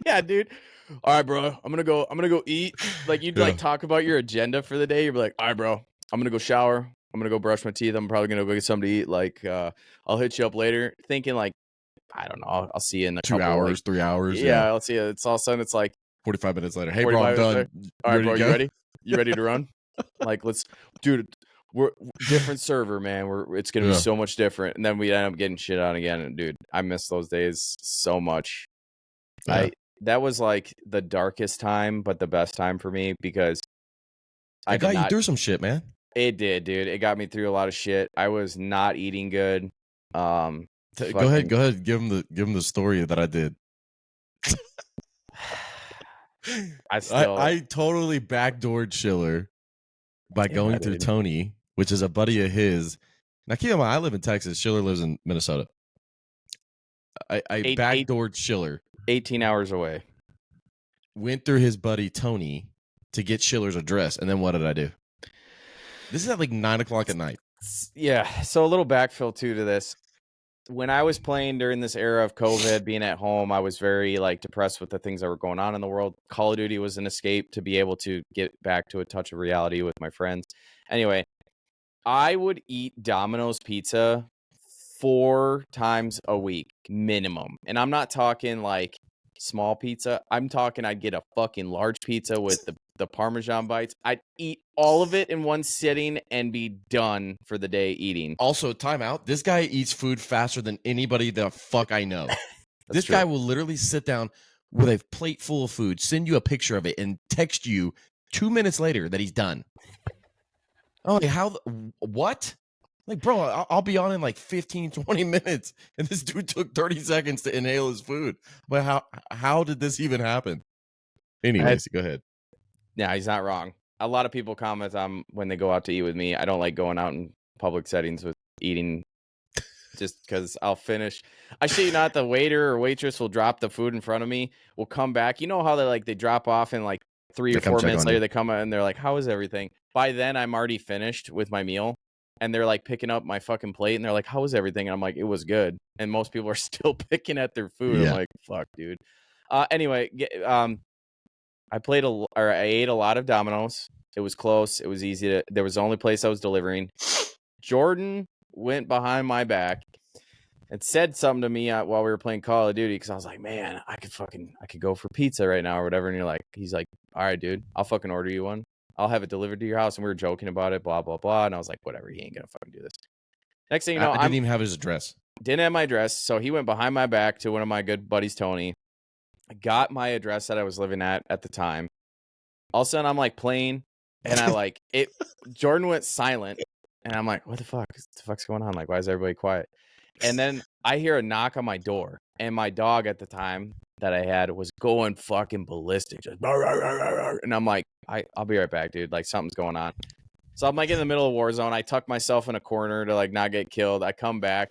Yeah, dude. All right, bro. I'm gonna go eat. Like you'd like talk about your agenda for the day. You'd be like, all right, bro. I'm gonna go shower. I'm gonna go brush my teeth. I'm probably gonna go get something to eat. Like, I'll hit you up later. Thinking like, I don't know. I'll see you in a
2 hours, like, 3 hours.
Yeah, I'll see you. It's all of a sudden it's like
45 minutes later. Hey, bro, I'm done.
All right, bro, you ready? You ready to run? Like, let's, dude. We're different server, man. It's gonna be so much different. And then we end up getting shit on again. And dude, I miss those days so much. Yeah. That was like the darkest time, but the best time for me because
I got you through some shit, man.
It did, dude. It got me through a lot of shit. I was not eating good.
Go ahead. Give him the story that I did. I totally backdoored Schiller by going through Tony, which is a buddy of his. Now keep in mind, I live in Texas. Schiller lives in Minnesota. I backdoored Schiller.
18 hours away.
Went through his buddy Tony to get Schiller's address, and then what did I do? This is at like 9 o'clock at night.
Yeah, so a little backfill too to this. When I was playing during this era of COVID, being at home, I was very like depressed with the things that were going on in the world. Call of Duty was an escape to be able to get back to a touch of reality with my friends. Anyway, I would eat Domino's pizza 4 times a week minimum. And I'm not talking like small pizza. I'm talking I'd get a fucking large pizza with the Parmesan bites. I'd eat all of it in one sitting and be done for the day eating.
Also, time out. This guy eats food faster than anybody the fuck I know. This guy will literally sit down with a plate full of food, send you a picture of it, and text you 2 minutes later that he's done. Oh, like, what? Like, bro, I'll be on in like 15, 20 minutes, and this dude took 30 seconds to inhale his food. But how did this even happen? Anyways, go ahead.
Yeah, he's not wrong. A lot of people comment on when they go out to eat with me. I don't like going out in public settings with eating just because I'll finish. I shit you not, the waiter or waitress will drop the food in front of me, will come back. You know how they drop off and like 3 or 4 minutes later they come out and they're like, how is everything? By then, I'm already finished with my meal. And they're like picking up my fucking plate and they're like, how was everything? And I'm like, it was good. And most people are still picking at their food. Yeah. I'm like, fuck, dude. Anyway, I ate a lot of Domino's. It was close. It was easy there was the only place I was delivering. Jordan went behind my back, and said something to me while we were playing Call of Duty, because I was like, man, I could go for pizza right now or whatever. And he's like, all right, dude, I'll fucking order you one. I'll have it delivered to your house. And we were joking about it, blah, blah, blah. And I was like, whatever, he ain't gonna fucking do this. Next thing you know,
I didn't even have his address.
Didn't have my address. So he went behind my back to one of my good buddies, Tony. I got my address that I was living at the time. All of a sudden, I'm like playing, and Jordan went silent, and I'm like, what the fuck? What the fuck's going on? Like, why is everybody quiet? And then I hear a knock on my door, and my dog at the time that I had was going fucking ballistic. Just, and I'm like, I'll be right back, dude. Like, something's going on. So I'm like in the middle of Warzone. I tuck myself in a corner to like not get killed. I come back.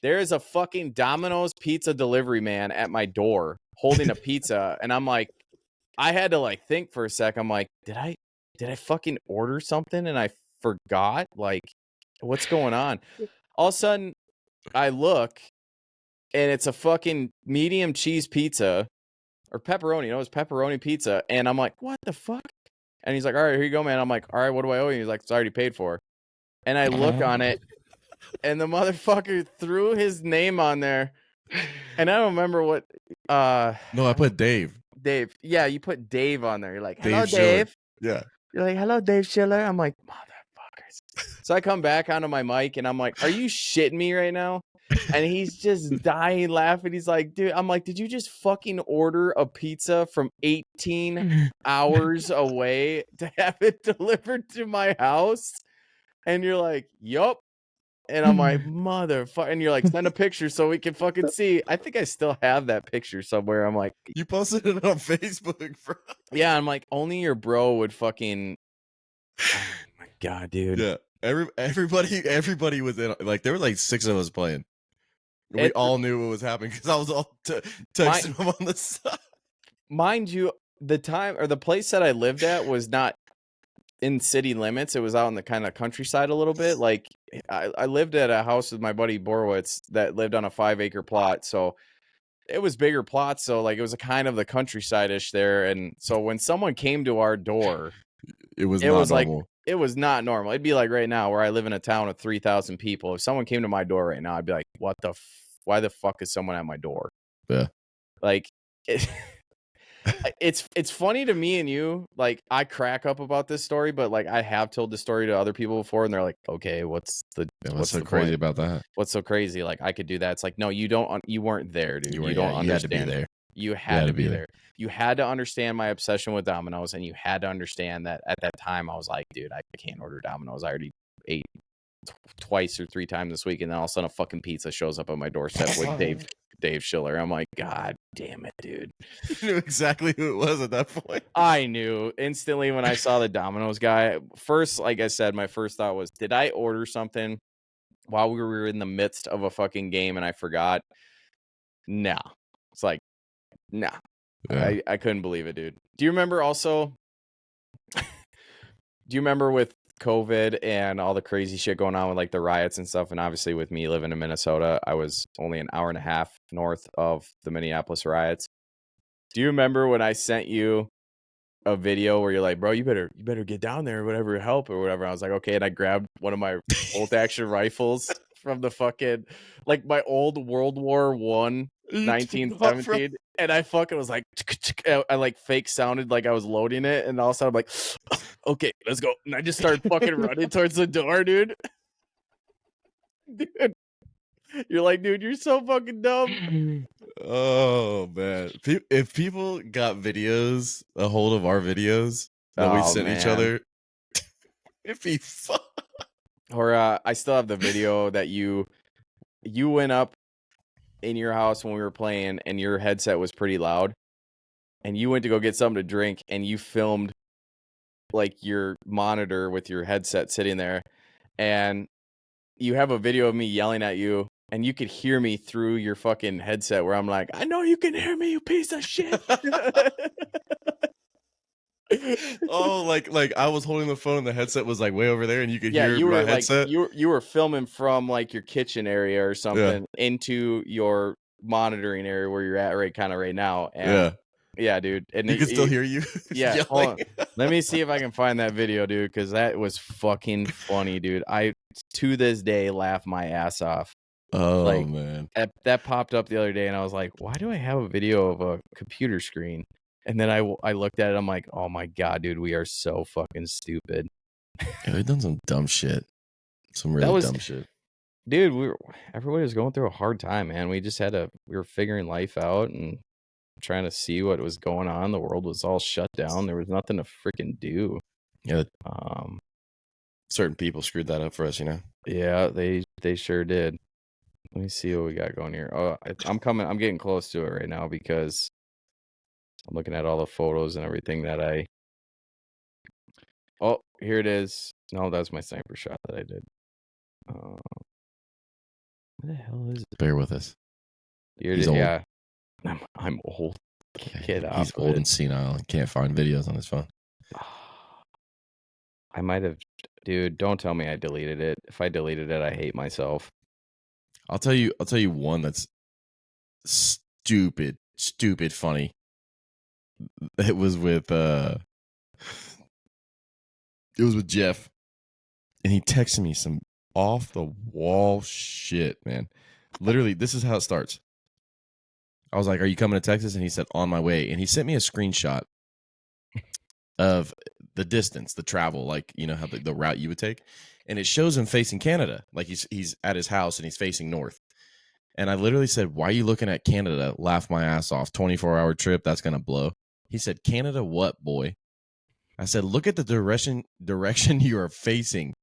There is a fucking Domino's pizza delivery man at my door holding a pizza. And I'm like, I had to like think for a sec. I'm like, did I fucking order something and I forgot? Like, what's going on? All of a sudden, I look, and it's a fucking medium cheese pizza or pepperoni. It was pepperoni pizza. And I'm like, what the fuck? And he's like, all right, here you go, man. I'm like, all right, what do I owe you? He's like, it's already paid for. And I look on it, and the motherfucker threw his name on there. And I don't remember what.
No, I put Dave.
Dave. Yeah, you put Dave on there. You're like, hello,
Dave.
Yeah. You're like, hello, Dave Schiller. I'm like, motherfuckers. So I come back onto my mic, and I'm like, are you shitting me right now? And he's just dying laughing. He's like, dude, I'm like, did you just fucking order a pizza from 18 hours away to have it delivered to my house? And you're like, yup. And I'm like, motherfucker. And you're like, send a picture so we can fucking see. I think I still have that picture somewhere. I'm like,
you posted it on Facebook, bro.
Yeah, I'm like, only your bro would fucking. Oh my god, dude.
Yeah, everybody was in. Like, there were like 6 of us playing. We all knew what was happening because I was all texting him on the side.
Mind you, the time or the place that I lived at was not in city limits. It was out in the kind of countryside a little bit. Like, I lived at a house with my buddy Borowitz that lived on a 5-acre plot. So it was bigger plots. So like, it was a kind of the countryside-ish there. And so when someone came to our door,
it was normal.
Like, it was not normal. It'd be like right now where I live in a town of 3,000 people. If someone came to my door right now, I'd be like, why the fuck is someone at my door?
Yeah.
Like, it's funny to me and you. Like, I crack up about this story, but like, I have told the story to other people before, and they're like, okay, what's
so crazy about that?
What's so crazy? Like, I could do that. It's like, no, you weren't there, dude. You don't understand.
You had to be there.
You had to be there. You had to understand my obsession with Domino's, and you had to understand that at that time I was like, dude, I can't order Domino's. I already ate twice or 3 times this week, and then all of a sudden a fucking pizza shows up on my doorstep with Dave Schiller. I'm like, god damn it, dude.
You knew exactly who it was at that point.
I knew instantly when I saw the Domino's guy. First, like I said, my first thought was, did I order something while we were in the midst of a fucking game and I forgot? Nah. It's like, nah. Yeah. I couldn't believe it, dude. Do you remember also? Do you remember with COVID and all the crazy shit going on with like the riots and stuff? And obviously with me living in Minnesota, I was only an hour and a half north of the Minneapolis riots. Do you remember when I sent you a video where you're like, bro, you better get down there or whatever, help or whatever? I was like, okay. And I grabbed one of my bolt action rifles from the fucking, like, my old World War I 1917, and I fucking was like, I like fake sounded like I was loading it, and all of a sudden I'm like, okay, let's go, and I just started fucking running towards the door, dude. Dude, you're like, dude, you're so fucking dumb.
Oh man, if people got a hold of our videos that we sent each other, it'd be fun.
Or I still have the video that you went up in your house when we were playing, and your headset was pretty loud, and you went to go get something to drink, and you filmed like your monitor with your headset sitting there, and you have a video of me yelling at you, and you could hear me through your fucking headset where I'm like, I know you can hear me, you piece of shit.
Oh, like I was holding the phone and the headset was like way over there, and you could hear my headset.
You were filming from like your kitchen area or something into your monitoring area where you're at right now. And yeah, dude. And
you can still hear you.
Yeah, hold on. Let me see if I can find that video, dude, because that was fucking funny, dude. I to this day laugh my ass off.
Oh man,
that popped up the other day, and I was like, why do I have a video of a computer screen? And then I looked at it. I'm like, oh my god, dude, we are so fucking stupid.
Yeah, we've done some dumb shit. Some really dumb shit.
Dude, everybody was going through a hard time, man. We were figuring life out and trying to see what was going on. The world was all shut down. There was nothing to freaking do.
Yeah. Certain people screwed that up for us, you know?
Yeah, they sure did. Let me see what we got going here. Oh, I'm getting close to it right now because I'm looking at all the photos and everything that Oh, here it is. No, that's my sniper shot that I did. What the hell is it?
Bear with us.
He's old. Yeah. I'm old.
He's old and senile and can't find videos on his phone.
I might have, dude. Don't tell me I deleted it. If I deleted it, I hate myself.
I'll tell you one that's stupid funny. It was with Jeff, and he texted me some off the wall shit, man. Literally, this is how it starts. I was like, "Are you coming to Texas?" And he said, "On my way." And he sent me a screenshot of the distance, the travel, like, you know, how the route you would take. And it shows him facing Canada. Like he's at his house and he's facing north. And I literally said, "Why are you looking at Canada?" Laugh my ass off. 24-hour trip. That's going to blow. He said, "Canada what, boy?" I said, "Look at the direction you are facing."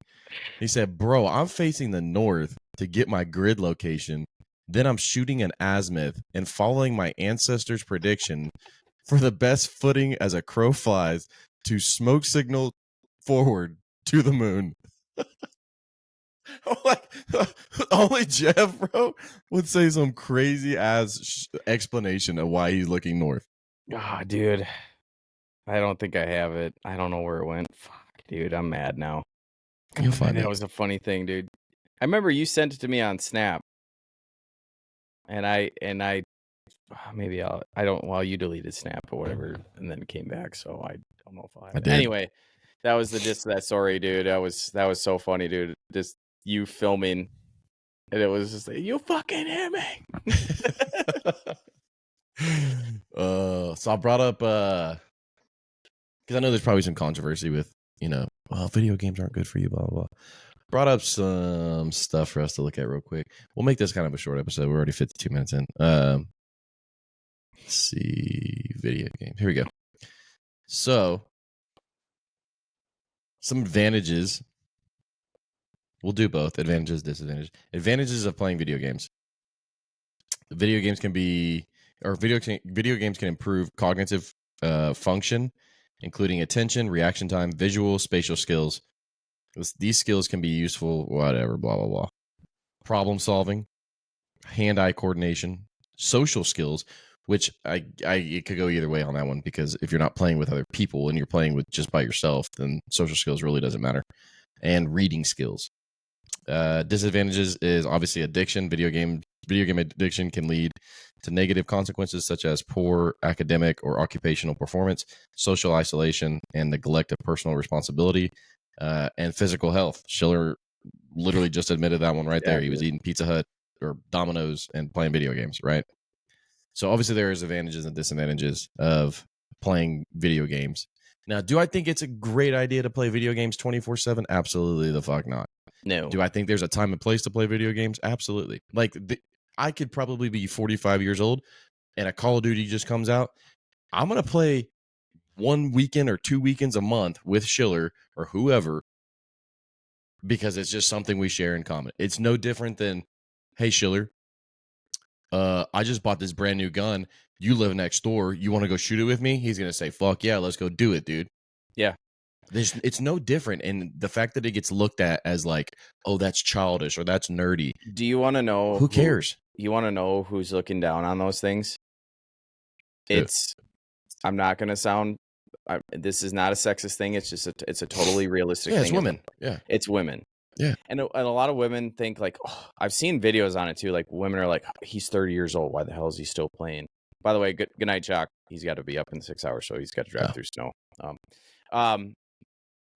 He said, "Bro, I'm facing the north to get my grid location. Then I'm shooting an azimuth and following my ancestors' prediction for the best footing as a crow flies to smoke signal forward to the moon." Like, only Jeff, bro, would say some crazy ass explanation of why he's looking north.
Ah, dude, I don't think I have it. I don't know where it went. Fuck, dude, I'm mad now.
You'll find it.
That was a funny thing, dude. I remember you sent it to me on Snap, and I maybe you deleted Snap or whatever, and then it came back, so I don't know if I did. Anyway, that was the gist of that story, dude. That was so funny, dude. Just you filming, and it was just like, "You fucking hit me."
So I brought up because I know there's probably some controversy with, you know, well, video games aren't good for you, blah blah blah. Brought up some stuff for us to look at real quick. We'll make this kind of a short episode. We're already 52 minutes in. Let's see, video games. Here we go. So, some advantages. We'll do both. Advantages, disadvantages. Advantages of playing video games. Video games can improve cognitive function, including attention, reaction time, visual, spatial skills. These skills can be useful, whatever, blah, blah, blah. Problem solving, hand-eye coordination, social skills, which it could go either way on that one, because if you're not playing with other people and you're playing with just by yourself, then social skills really doesn't matter. And reading skills. Disadvantages is obviously addiction. Video game addiction can lead to negative consequences such as poor academic or occupational performance, social isolation, and neglect of personal responsibility, and physical health. Schiller literally just admitted that one right there. He was eating Pizza Hut or Domino's and playing video games, right? So obviously there is advantages and disadvantages of playing video games. Now, do I think it's a great idea to play video games 24/7? Absolutely the fuck not.
No.
Do I think there's a time and place to play video games? Absolutely. Like, I could probably be 45 years old and a Call of Duty just comes out. I'm going to play 1 weekend or 2 weekends a month with Schiller or whoever, because it's just something we share in common. It's no different than, "Hey, Schiller, I just bought this brand new gun. You live next door. You want to go shoot it with me?" He's going to say, "Fuck yeah, let's go do it, dude."
Yeah.
It's no different. And the fact that it gets looked at as like, "Oh, that's childish" or "That's nerdy."
Do you want to know?
Who cares?
You want to know who's looking down on those things? I'm not going to sound, this is not a sexist thing. It's just it's a totally realistic thing.
It's women. Yeah.
It's women.
Yeah.
And a lot of women think like, oh, I've seen videos on it too. Like women are like, "He's 30 years old. Why the hell is he still playing?" By the way, good night, Jock. He's got to be up in 6 hours, so he's got to drive through snow.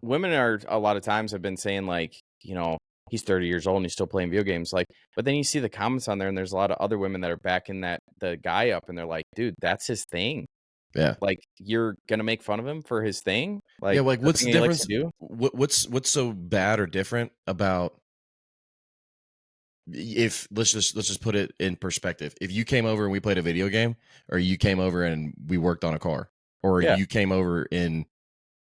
Women are a lot of times have been saying like, you know, he's 30 years old and he's still playing video games. Like, but then you see the comments on there, and there's a lot of other women that are backing the guy up, and they're like, dude, that's his thing.
Yeah.
Like, you're gonna make fun of him for his thing? Like,
yeah, like what's the difference?
Do?
What's so bad or different about, if let's just put it in perspective. If you came over and we played a video game, or you came over and we worked on a car, or you came over and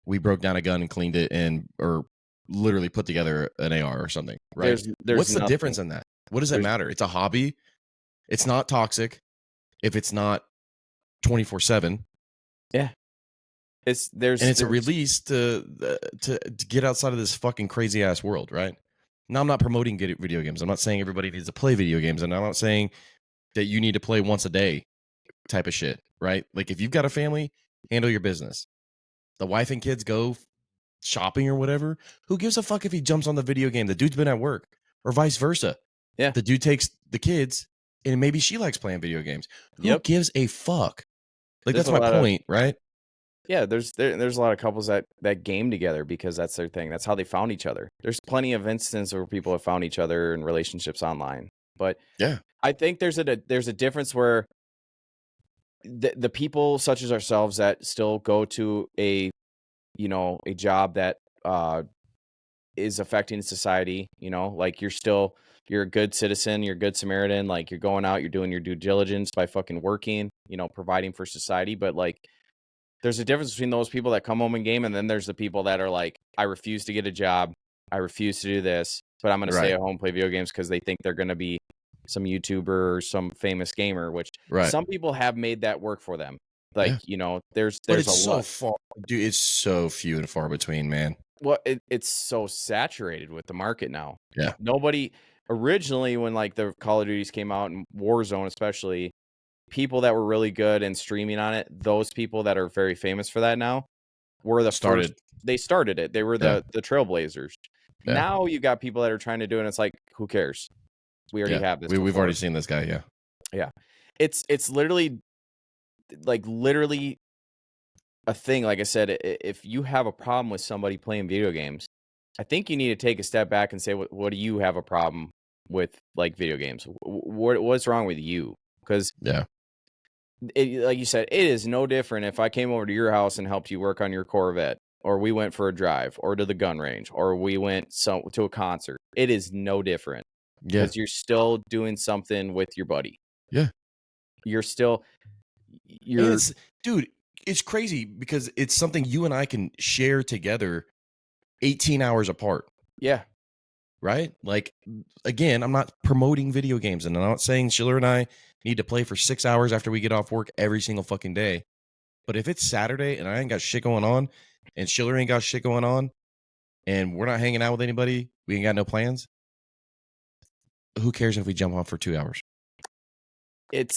we broke down a gun and cleaned it, or literally put together an AR or something, right?
There's
what's the difference in that? What does that matter? It's a hobby. It's not toxic if it's not 24/7.
Yeah. It's
a release to get outside of this fucking crazy ass world, right? Now, I'm not promoting video games. I'm not saying everybody needs to play video games, and I'm not saying that you need to play once a day type of shit, right? Like, if you've got a family, handle your business. The wife and kids go shopping or whatever. Who gives a fuck if he jumps on the video game? The dude's been at work, or vice versa.
Yeah.
The dude takes the kids, and maybe she likes playing video games. Who gives a fuck? Like, that's my point, right?
Yeah, there's a lot of couples that game together because that's their thing. That's how they found each other. There's plenty of instances where people have found each other in relationships online. But
yeah,
I think there's a difference where the people such as ourselves that still go to a job that is affecting society, like you're a good citizen, you're a good Samaritan, like you're going out, you're doing your due diligence by fucking working, providing for society. But like, there's a difference between those people that come home and game, and then there's the people that are like, I refuse to get a job, I refuse to do this, but I'm going to stay at home, play video games because they think they're going to be some YouTuber or some famous gamer, which some people have made that work for them. Like, there's
it's
a
so
lot.
Far, dude, it's so few and far between, man.
Well, it's so saturated with the market now.
Yeah.
Nobody, originally when like the Call of Duties came out, and Warzone especially, people that were really good and streaming on it, those people that are very famous for that now were the first. They started it. They were the trailblazers. Yeah. Now you got people that are trying to do it, and it's like, who cares? We already have this.
We've already seen this guy. Yeah.
Yeah. It's literally a thing. Like I said, if you have a problem with somebody playing video games, I think you need to take a step back and say, what do you have a problem with, like, video games? What's wrong with you? Because like you said, it is no different if I came over to your house and helped you work on your Corvette, or we went for a drive, or to the gun range, or we went to a concert. It is no different.
Yeah.
Because you're still doing something with your buddy.
Yeah. Dude, it's crazy because it's something you and I can share together 18 hours apart.
Yeah.
Right? Like, again, I'm not promoting video games, and I'm not saying Schiller and I need to play for 6 hours after we get off work every single fucking day. But if it's Saturday and I ain't got shit going on, and Schiller ain't got shit going on, and we're not hanging out with anybody, we ain't got no plans, who cares if we jump on for 2 hours?
It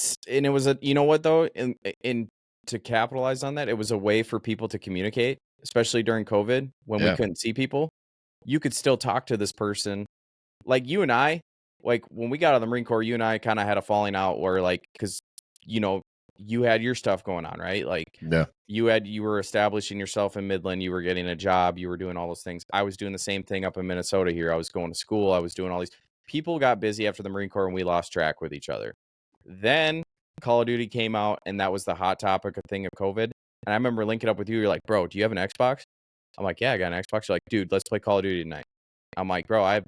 was you know what though, in to capitalize on that, it was a way for people to communicate, especially during COVID when we couldn't see people. You could still talk to this person. Like you and I, like when we got out of the Marine Corps, you and I kind of had a falling out where, like, because you had your stuff going on, right? Like you were establishing yourself in Midland, you were getting a job, you were doing all those things. I was doing the same thing up in Minnesota here. I was going to school, I was doing all these. People got busy after the Marine Corps and we lost track with each other. Then Call of Duty came out, and that was the hot topic thing of COVID. And I remember linking up with you. You're like, bro, do you have an Xbox? I'm like, yeah, I got an Xbox. You're like, dude, let's play Call of Duty tonight. I'm like, bro, I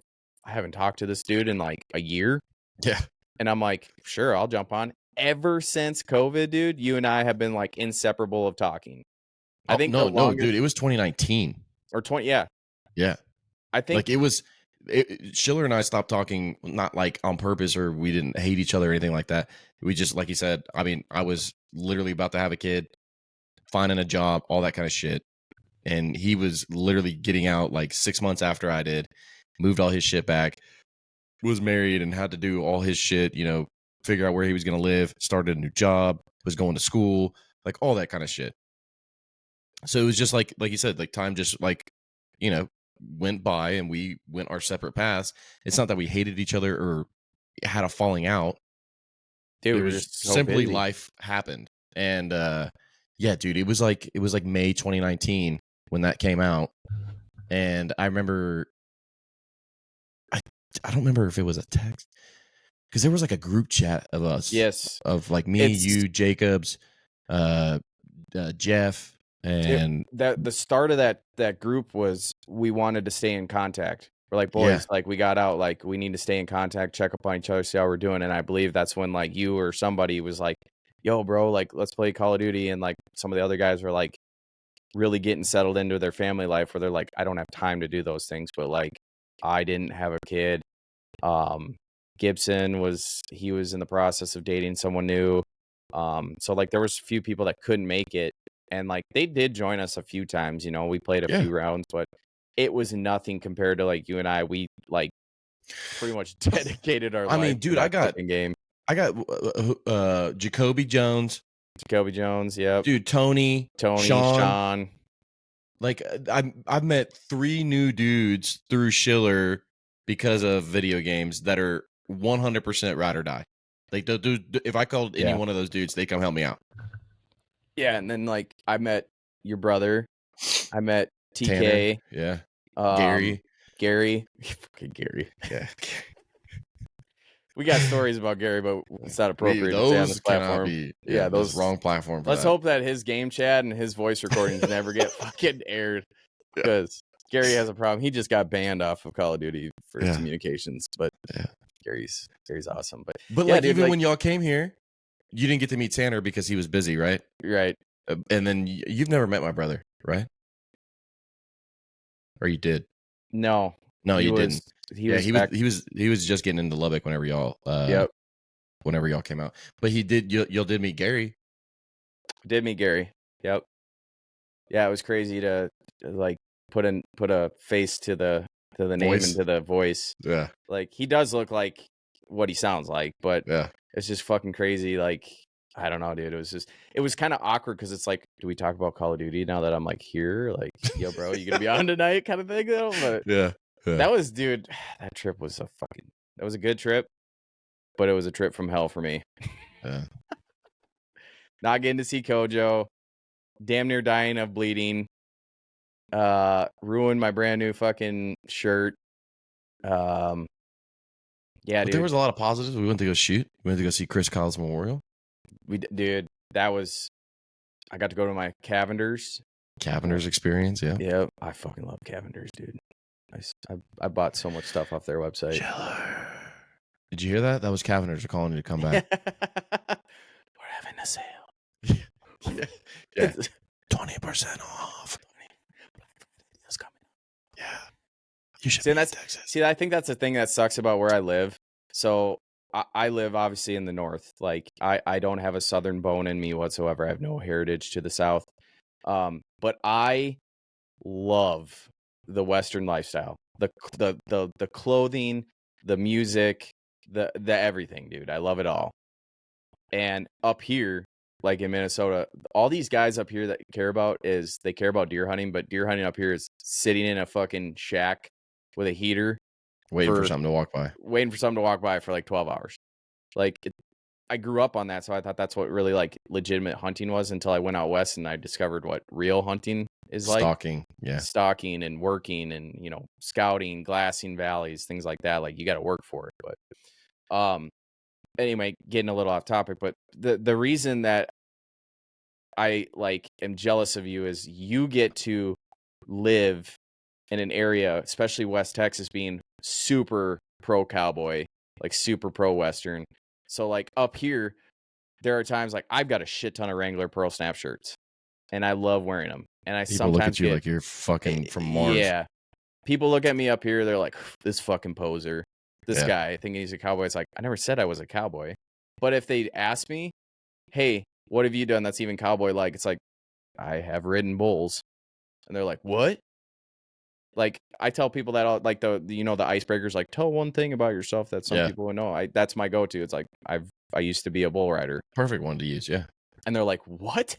haven't talked to this dude in like a year.
Yeah.
And I'm like, sure, I'll jump on. Ever since COVID, dude, you and I have been like inseparable of talking. I think
no, dude, it was 2019
or 20. Yeah.
Yeah.
I think
like it was. Schiller and I stopped talking, not like on purpose or we didn't hate each other or anything like that. We just, like you said, I mean, I was literally about to have a kid, finding a job, all that kind of shit. And he was literally getting out like 6 months after I did, moved all his shit back, was married and had to do all his shit, figure out where he was going to live, started a new job, was going to school, like all that kind of shit. So it was just like you said, like time just like, went by and we went our separate paths. It's not that we hated each other or had a falling out.
Dude,
it was just so simply busy. Life happened. And yeah, dude, it was like May 2019 when that came out. And I remember I don't remember if it was a text because there was like a group chat of us.
Yes,
of like me, you, Jacobs, Jeff, and
the start of that group was we wanted to stay in contact. We're like, boys, like we got out, like we need to stay in contact, check up on each other, see how we're doing. And I believe that's when like you or somebody was like, yo, bro, like let's play Call of Duty. And like some of the other guys were like really getting settled into their family life where they're like, I don't have time to do those things. But like I didn't have a kid. Gibson was in the process of dating someone new. So like there was a few people that couldn't make it. And like they did join us a few times, you know, we played a few rounds, but it was nothing compared to like you and I. We like pretty much dedicated our life.
I mean, dude, I got Jacoby Jones.
Yep.
Dude, Tony,
Sean.
Like I've met 3 new dudes through Schiller because of video games that are 100% ride or die. Like if I called any one of those dudes, they come help me out.
Yeah, and then like I met your brother. I met TK.
Tanner, yeah.
Gary. Fucking Gary.
Yeah.
We got stories about Gary, but it's not appropriate to say on this platform.
Those wrong platform.
Let's hope that his game chat and his voice recordings never get fucking aired, because Gary has a problem. He just got banned off of Call of Duty for his communications, but Gary's awesome.
But like, dude, even when y'all came here, you didn't get to meet Tanner because he was busy, right?
Right.
And then you've never met my brother, right? Or you did?
No,
you didn't. He was just getting into Lubbock whenever y'all whenever y'all came out. But he did y'all did meet Gary.
Did meet Gary. Yep. Yeah, it was crazy to like put a face to the name and to the voice.
Yeah.
Like he does look like what he sounds like, but it's just fucking crazy. Like I don't know, dude. It was kind of awkward because it's like, do we talk about Call of Duty now that I'm like here? Like, yo, bro, you gonna be on tonight, kind of thing, though. But that was, dude. That trip was that was a good trip, but it was a trip from hell for me.
Yeah.
Not getting to see Kojo, damn near dying of bleeding, ruined my brand new fucking shirt. Yeah,
but there was a lot of positives. We went to go shoot. We went to go see Chris Kyle's memorial.
Dude, that was. I got to go to my Cavender's
experience. Yeah.
Yeah, I fucking love Cavender's, dude. I bought so much stuff off their website.
Chiller. Did you hear that? That was Cavender's calling you to come back.
We're having a sale.
Yeah. 20% off.
It's coming.
Yeah. You should be in Texas.
See, I think that's the thing that sucks about where I live. So I live obviously in the north. Like I don't have a southern bone in me whatsoever. I have no heritage to the south. But I love the Western lifestyle, the clothing, the music, the everything, dude. I love it all. And up here, like in Minnesota, all these guys up here that care about deer hunting, but deer hunting up here is sitting in a fucking shack with a heater,
waiting for something to walk by
for like 12 hours. Like I grew up on that, so I thought that's what really like legitimate hunting was until I went out west and I discovered what real hunting is like. Stalking and working and, you know, scouting, glassing valleys, things like that. Like you got to work for it. But anyway, getting a little off topic, but the reason that I like am jealous of you is you get to live in an area, especially West Texas, being super pro cowboy, like super pro Western. So like up here, there are times like I've got a shit ton of Wrangler Pearl Snap shirts, and I love wearing them. And
People
sometimes
look at you like you're fucking from Mars.
Yeah, people look at me up here, they're like, this fucking poser, this guy thinking he's a cowboy. It's like, I never said I was a cowboy. But if they ask me, hey, what have you done that's even cowboy like? It's like, I have ridden bulls. And they're like, what? Like I tell people that all, like the icebreakers, like tell one thing about yourself that some people would know. That's my go-to. It's like I used to be a bull rider.
Perfect one to use, yeah.
And they're like, what?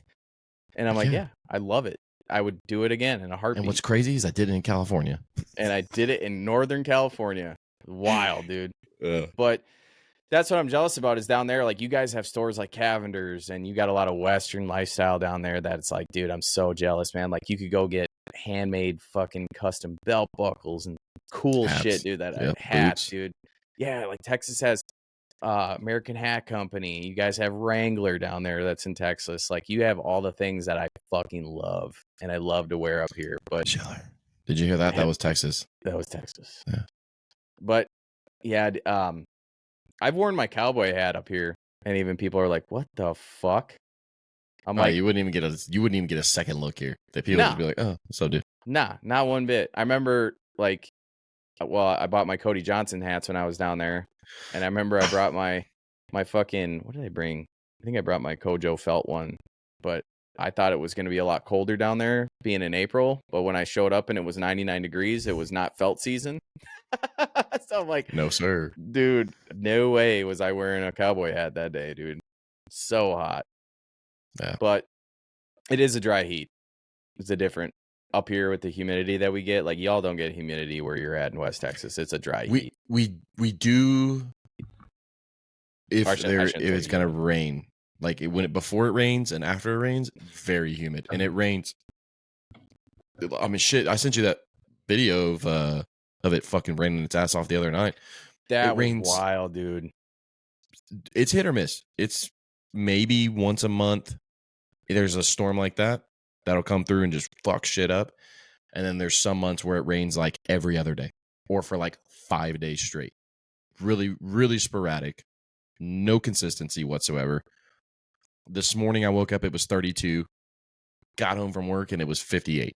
And I'm like, yeah, I love it. I would do it again in a heartbeat.
And what's crazy is I did it in California.
And I did it in Northern California. Wild, dude.
Yeah.
But that's what I'm jealous about is down there. Like you guys have stores like Cavender's and you got a lot of Western lifestyle down there that it's like, dude, I'm so jealous, man. Like you could go get handmade fucking custom belt buckles and cool shit, dude. Hats, boots. Dude. Yeah, like Texas has American Hat Company. You guys have Wrangler down there that's in Texas. Like you have all the things that I fucking love and I love to wear up here. But
did you hear that? That was Texas.
That was Texas.
Yeah.
But yeah, I've worn my cowboy hat up here, and even people are like, "What the fuck?" I'm like,
you wouldn't even get a second look here. That people would be like, "Oh, so dude."
Nah, not one bit. I remember like, well, I bought my Cody Johnson hats when I was down there, and I remember I brought my fucking, what did I bring? I think I brought my Kojo felt one, but I thought it was going to be a lot colder down there, being in April. But when I showed up and it was 99 degrees, it was not felt season. So I'm like,
no sir,
dude, no way was I wearing a cowboy hat that day, dude. So hot.
Yeah.
But it is a dry heat. It's a different up here with the humidity that we get. Like y'all don't get humidity where you're at in West Texas. It's a dry heat.
We do if it's gonna rain. Like before it rains and after it rains, very humid. And it rains. I mean shit, I sent you that video of it fucking raining its ass off the other night.
That was wild, dude.
It's hit or miss. It's maybe once a month there's a storm like that'll come through and just fuck shit up. And then there's some months where it rains like every other day or for like 5 days straight. Really, really sporadic. No consistency whatsoever. This morning I woke up, it was 32. Got home from work and it was 58.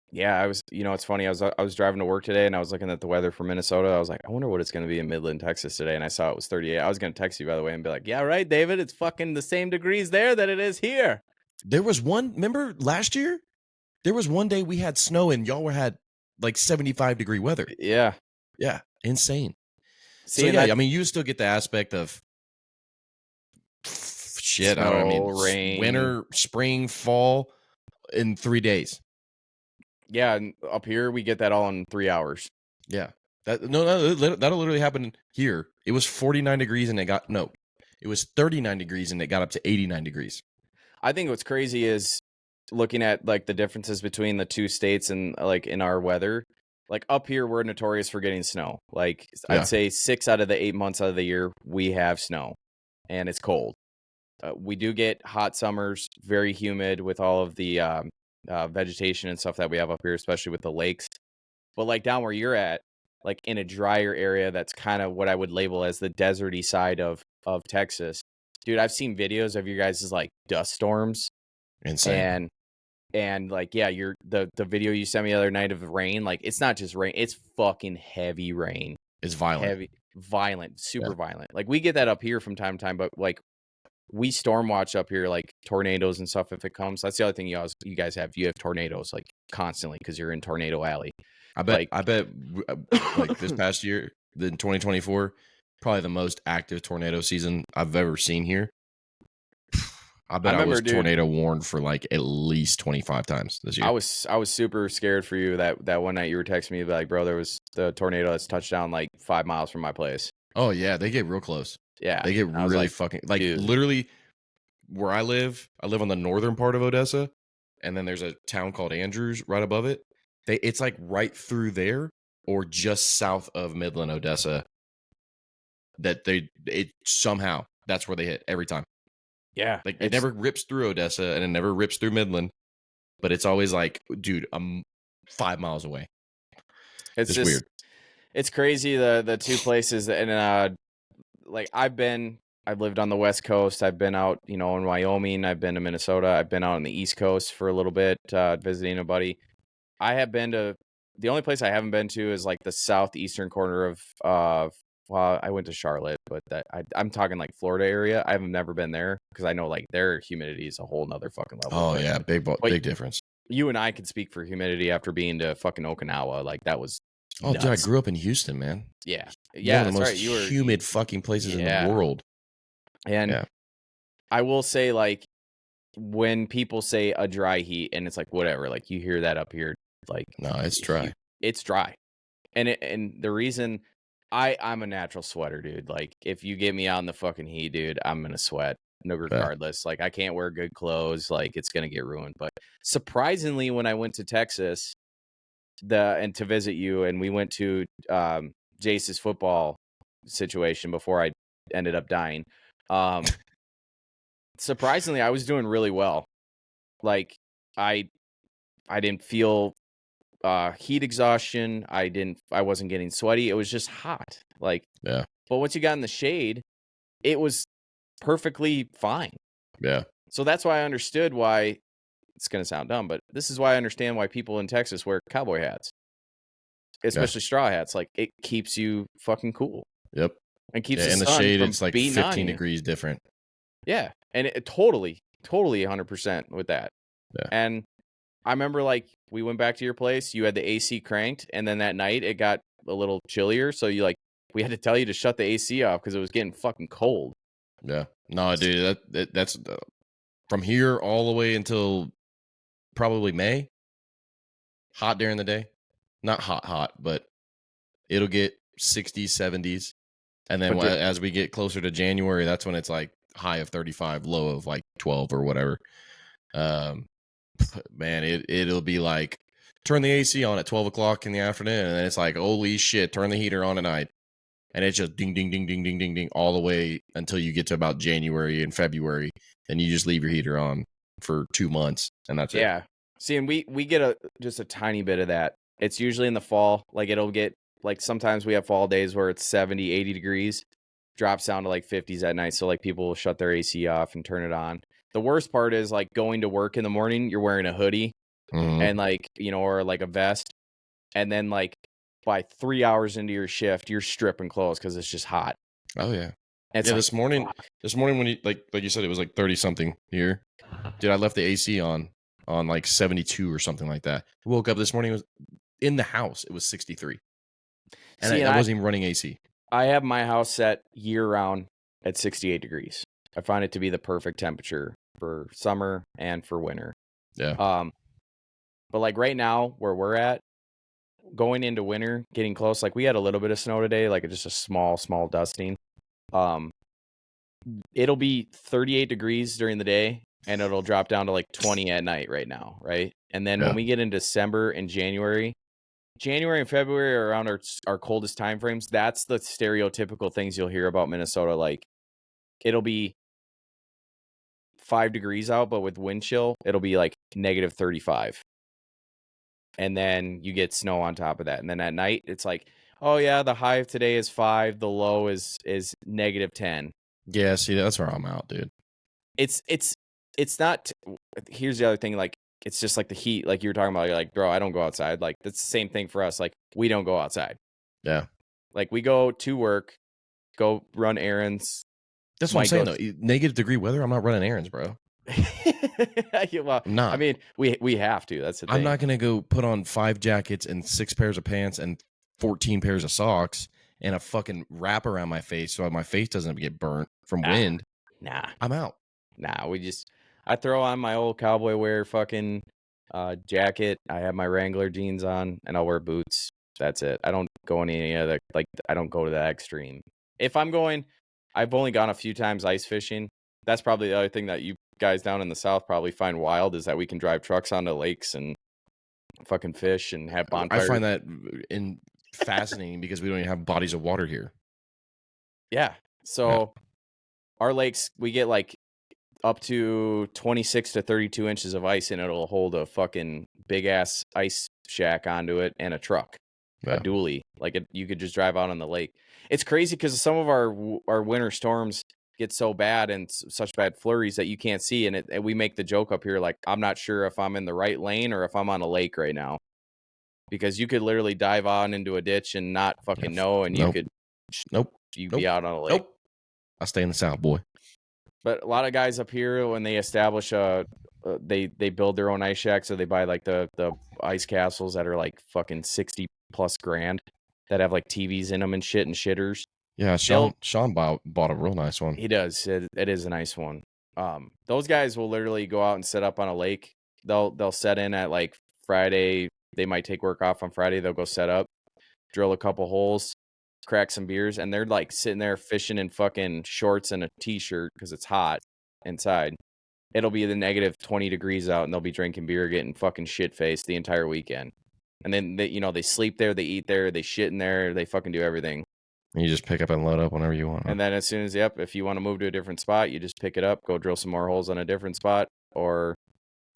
Yeah, I was, it's funny. I was driving to work today and I was looking at the weather for Minnesota. I was like, I wonder what it's going to be in Midland, Texas today. And I saw it was 38. I was going to text you, by the way, and be like, yeah, right, David. It's fucking the same degrees there that it is here.
There was remember last year? There was one day we had snow and y'all had like 75-degree weather.
Yeah.
Yeah. Insane. See, so yeah, I mean, you still get the aspect of shit.
Snow,
I don't know,
rain.
Winter, spring, fall in 3 days.
Yeah, and up here we get that all in 3 hours.
Yeah, that'll literally happen here. It was 49 degrees and it was 39 degrees and it got up to 89 degrees.
I think what's crazy is looking at like the differences between the two states and like in our weather. Like up here, we're notorious for getting snow. Like I'd say 6 out of the 8 months out of the year we have snow, and it's cold. We do get hot summers, very humid with all of the vegetation and stuff that we have up here, especially with the lakes. But like down where you're at, like in a drier area, that's kind of what I would label as the deserty side of Texas. Dude, I've seen videos of you guys' like dust storms.
Insane.
And like, yeah, the video you sent me the other night of rain, like it's not just rain, it's fucking heavy rain.
It's violent.
Violent, super violent. Like we get that up here from time to time, but like we storm watch up here, like tornadoes and stuff if it comes. That's the other thing you guys have. You have tornadoes like constantly because you're in Tornado Alley.
I bet like this past year, in 2024, probably the most active tornado season I've ever seen here. I was tornado warned for like at least 25 times this year.
I was super scared for you that one night you were texting me like, bro, there was the tornado that's touched down like 5 miles from my place.
Oh yeah, they get real close.
Yeah,
they get really like, fucking like dude. Literally where I live on the northern part of Odessa, and then there's a town called Andrews right above it. It's like right through there or just south of Midland, Odessa. Somehow that's where they hit every time.
Yeah,
like it never rips through Odessa and it never rips through Midland, but it's always like, dude, I'm 5 miles away.
It's just weird. It's crazy the two places, and like I've lived on the West Coast. I've been out, in Wyoming. I've been to Minnesota. I've been out on the East Coast for a little bit, visiting a buddy. I have been to, the only place I haven't been to is like the southeastern corner of, well, I went to Charlotte, but I'm talking like Florida area. I've never been there because I know like their humidity is a whole nother fucking level.
Oh yeah, big difference.
You and I could speak for humidity after being to fucking Okinawa. Like that was nuts.
Dude, I grew up in Houston, man.
Yeah,
one of the most humid fucking places in the world.
And I will say, like, when people say a dry heat, and it's like whatever, like you hear that up here, like
no, it's dry.
It's dry, and the reason I'm a natural sweater, dude. Like if you get me out in the fucking heat, dude, I'm gonna sweat. no, regardless. Like, I can't wear good clothes. Like, it's gonna get ruined. But surprisingly, when I went to Texas, and to visit you, and we went to Jace's football situation before I ended up dying. Surprisingly, I was doing really well. Like, I didn't feel heat exhaustion. I wasn't getting sweaty. It was just hot. Like,
yeah.
But once you got in the shade, it was perfectly fine.
Yeah.
So that's why I understood why, it's going to sound dumb, but this is why I understand why people in Texas wear cowboy hats, especially straw hats. Like, it keeps you fucking cool.
Yep.
And keeps
in the
sun
shade,
from
it's like
beating
15 degrees different.
Yeah. And it totally 100% with that.
Yeah.
And I remember, like, we went back to your place, you had the AC cranked, and then that night it got a little chillier. So we had to tell you to shut the AC off because it was getting fucking cold.
Yeah. No, dude, that's from here all the way until probably May. Hot during the day. Not hot, but it'll get 60s, 70s. And then as we get closer to January, that's when it's like high of 35, low of like 12 or whatever. Man, it'll be like, turn the AC on at 12 o'clock in the afternoon, and then it's like, holy shit, turn the heater on at night. And it's just ding, ding, ding, ding, ding, ding, ding, all the way until you get to about January and February. And you just leave your heater on for 2 months, and that's it.
Yeah. See, and we get just a tiny bit of that. It's usually in the fall. Like, it'll get, like, sometimes we have fall days where it's 70, 80 degrees, drops down to like 50s at night. So, like, people will shut their AC off and turn it on. The worst part is, like, going to work in the morning, you're wearing a hoodie and, like, or like a vest. And then, like, by 3 hours into your shift, you're stripping clothes because it's just hot.
Oh, yeah.
And
yeah, this morning when you, like you said, it was like 30 something here. Dude, I left the AC on like 72 or something like that. I woke up this morning, it was in the house, it was 63. And I wasn't even running AC.
I have my house set year round at 68 degrees. I find it to be the perfect temperature for summer and for winter.
Yeah.
But like right now where we're at, going into winter, getting close, like we had a little bit of snow today, like just a small dusting. It'll be 38 degrees during the day and it'll drop down to like 20 at night right now, right? And then when we get in December and January and February are around our coldest time frames. That's the stereotypical things you'll hear about Minnesota. Like, it'll be 5 degrees out, but with wind chill, it'll be like negative 35. And then you get snow on top of that. And then at night, it's like, oh yeah, the high of today is 5, the low is negative 10.
Yeah, see, that's where I'm out, dude.
It's not. Here's the other thing, like, it's just like the heat, like you were talking about. You're like, bro, I don't go outside. Like, that's the same thing for us. Like, we don't go outside.
Yeah.
Like, we go to work, go run errands.
That's what I'm saying, though. Negative degree weather, I'm not running errands, bro.
Well, I'm not. I mean, we have to. That's the thing.
I'm not going to go put on 5 jackets and 6 pairs of pants and 14 pairs of socks and a fucking wrap around my face so my face doesn't get burnt from wind.
Nah.
I'm out.
Nah, I throw on my old cowboy wear fucking jacket. I have my Wrangler jeans on, and I'll wear boots. That's it. I don't go any other, like, I don't go to that extreme. If I'm going, I've only gone a few times ice fishing. That's probably the other thing that you guys down in the South probably find wild, is that we can drive trucks onto lakes and fucking fish and have bonfires.
I find that fascinating because we don't even have bodies of water here.
Yeah. So our lakes, we get like up to 26 to 32 inches of ice, and it'll hold a fucking big ass ice shack onto it and a truck, a dually. Like, you could just drive out on the lake. It's crazy because some of our winter storms get so bad and such bad flurries that you can't see. And we make the joke up here, like, I'm not sure if I'm in the right lane or if I'm on a lake right now, because you could literally dive on into a ditch and not fucking know. And you could, you'd be out on a lake.
I stay in the South, boy.
But a lot of guys up here, when they establish they build their own ice shacks, so they buy like the ice castles that are like fucking 60 plus grand that have like TVs in them and shit and shitters.
Yeah, Sean bought a real nice one.
He does. It is a nice one. Those guys will literally go out and set up on a lake. They'll set in at like Friday. They might take work off on Friday. They'll go set up, drill a couple holes, crack some beers, and they're like sitting there fishing in fucking shorts and a t-shirt because it's hot, inside. It'll be the negative 20 degrees out, and they'll be drinking beer, getting fucking shit-faced the entire weekend. And then, they sleep there, they eat there, they shit in there, they fucking do everything.
And you just pick up and load up whenever you want.
And then as soon as, if you want to move to a different spot, you just pick it up, go drill some more holes on a different spot. Or,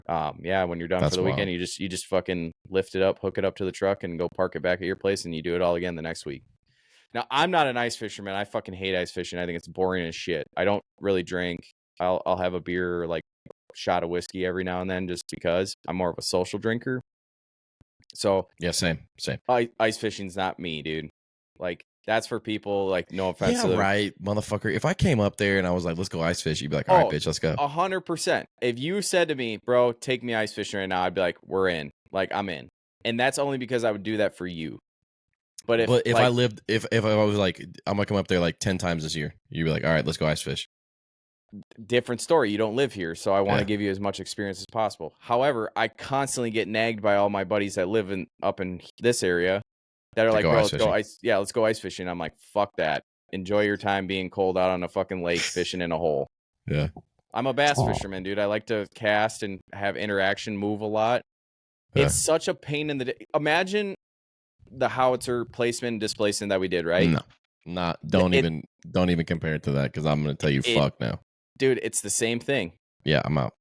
when you're done for the weekend, you just fucking lift it up, hook it up to the truck, and go park it back at your place, and you do it all again the next week. Now, I'm not an ice fisherman. I fucking hate ice fishing. I think it's boring as shit. I don't really drink. I'll have a beer or like a shot of whiskey every now and then just because I'm more of a social drinker. So
yeah, same.
Ice fishing's not me, dude. Like, that's for people, like, no offense.
Yeah, right, motherfucker. If I came up there and I was like, let's go ice fish, you'd be like, all right, bitch, let's go.
100%. If you said to me, bro, take me ice fishing right now, I'd be like, we're in. Like, I'm in. And that's only because I would do that for you. But if
like, I lived, if I was like, I'm gonna come up there like 10 times this year, you'd be like, all right, let's go ice fish.
Different story. You don't live here, so I want to give you as much experience as possible. However, I constantly get nagged by all my buddies that live up in this area that are like, bro, let's go ice fishing. I'm like, fuck that. Enjoy your time being cold out on a fucking lake fishing in a hole.
Yeah.
I'm a bass fisherman, dude. I like to cast and have interaction, move a lot. Yeah. It's such a pain in the day. Imagine the howitzer placement and displacement that we did, right?
No. Don't even compare it to that, because I'm gonna tell you fuck now.
Dude, it's the same thing.
Yeah, I'm out.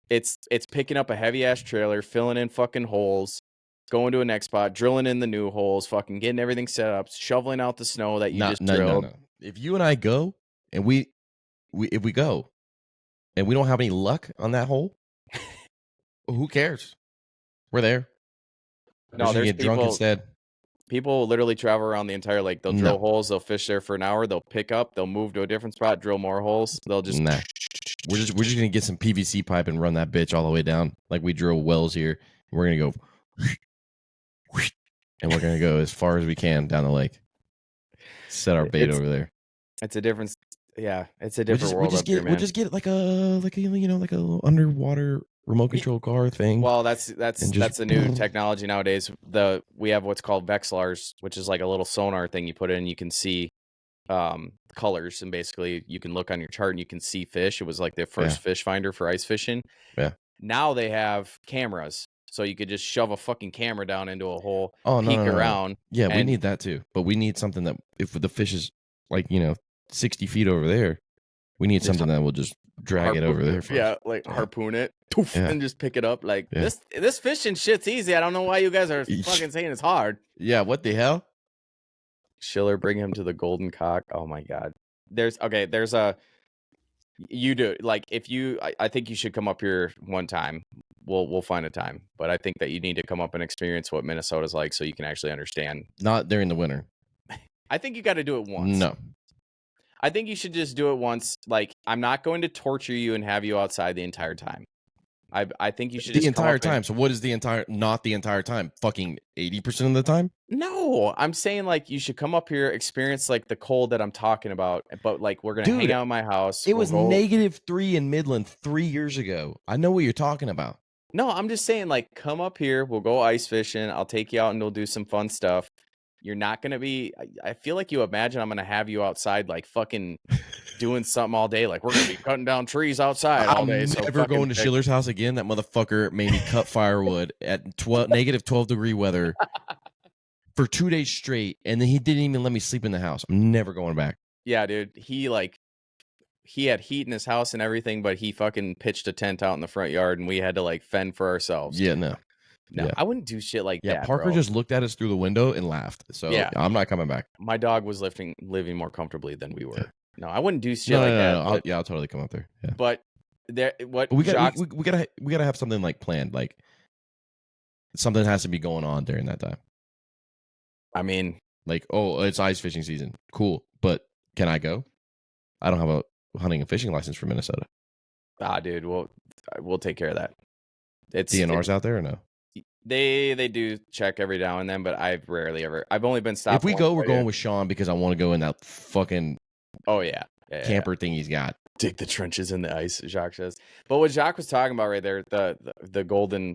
It's picking up a heavy ass trailer, filling in fucking holes, going to a next spot, drilling in the new holes, fucking getting everything set up, shoveling out the snow that you just drilled. No.
If you and I go and if we go and we don't have any luck on that hole, who cares? We're there.
No, there's
get drunk instead.
People literally travel around the entire lake. They'll drill holes. They'll fish there for an hour. They'll pick up. They'll move to a different spot. Drill more holes. They'll just.
Nah. We're just gonna get some PVC pipe and run that bitch all the way down, like we drill wells here. We're gonna go, and we're gonna go as far as we can down the lake. Set our bait over there.
It's a different. Yeah, it's a different world.
We'll just get like a underwater remote control car thing.
Well, that's the new technology nowadays. We have what's called Vexilars, which is like a little sonar thing you put in. You can see colors, and basically you can look on your chart and you can see fish. It was like the first fish finder for ice fishing.
Yeah.
Now they have cameras, so you could just shove a fucking camera down into a hole, peek around.
Yeah, we need that too. But we need something that if the fish is like 60 feet over there, we need something that will just drag it over there.
Harpoon it and just pick it up. Like this fishing shit's easy. I don't know why you guys are fucking saying it's hard.
Yeah, what the hell?
Schiller, bring him to the Golden Cock. Oh my god. You do like I think you should come up here one time. We'll find a time, but I think that you need to come up and experience what Minnesota's like so you can actually understand.
Not during the winter.
I think you got to do it once.
No.
I think you should just do it once. Like, I'm not going to torture you and have you outside the entire time. I think you should
the entire time. So what is not the entire time? Fucking 80% of the time?
No, I'm saying like you should come up here, experience like the cold that I'm talking about. But like we're gonna hang out in my house.
It was -3 in Midland 3 years ago. I know what you're talking about.
No, I'm just saying like come up here. We'll go ice fishing. I'll take you out and we'll do some fun stuff. You're not going to be, I feel like you imagine I'm going to have you outside like fucking doing something all day. Like we're going to be cutting down trees outside all day.
I'm never going to Schiller's house again. That motherfucker made me cut firewood at -12 degree weather for 2 days straight. And then he didn't even let me sleep in the house. I'm never going back.
Yeah, dude. He had heat in his house and everything, but he fucking pitched a tent out in the front yard and we had to like fend for ourselves.
Yeah, no.
No, I wouldn't do shit like that.
Yeah, Parker just looked at us through the window and laughed. So I'm not coming back.
My dog was living more comfortably than we were. Yeah. No, I wouldn't do shit like that.
I'll totally come up there. Yeah.
But we
gotta have something like planned. Like something has to be going on during that time.
I mean,
like, it's ice fishing season. Cool, but can I go? I don't have a hunting and fishing license for Minnesota.
Dude, we'll take care of that.
DNR's out there or no?
They do check every now and then, but I've only been stopped.
If we go, we're going with Sean because I want to go in that fucking camper thing he's got.
Dig the trenches in the ice, Jacques says. But what Jacques was talking about right there, the golden,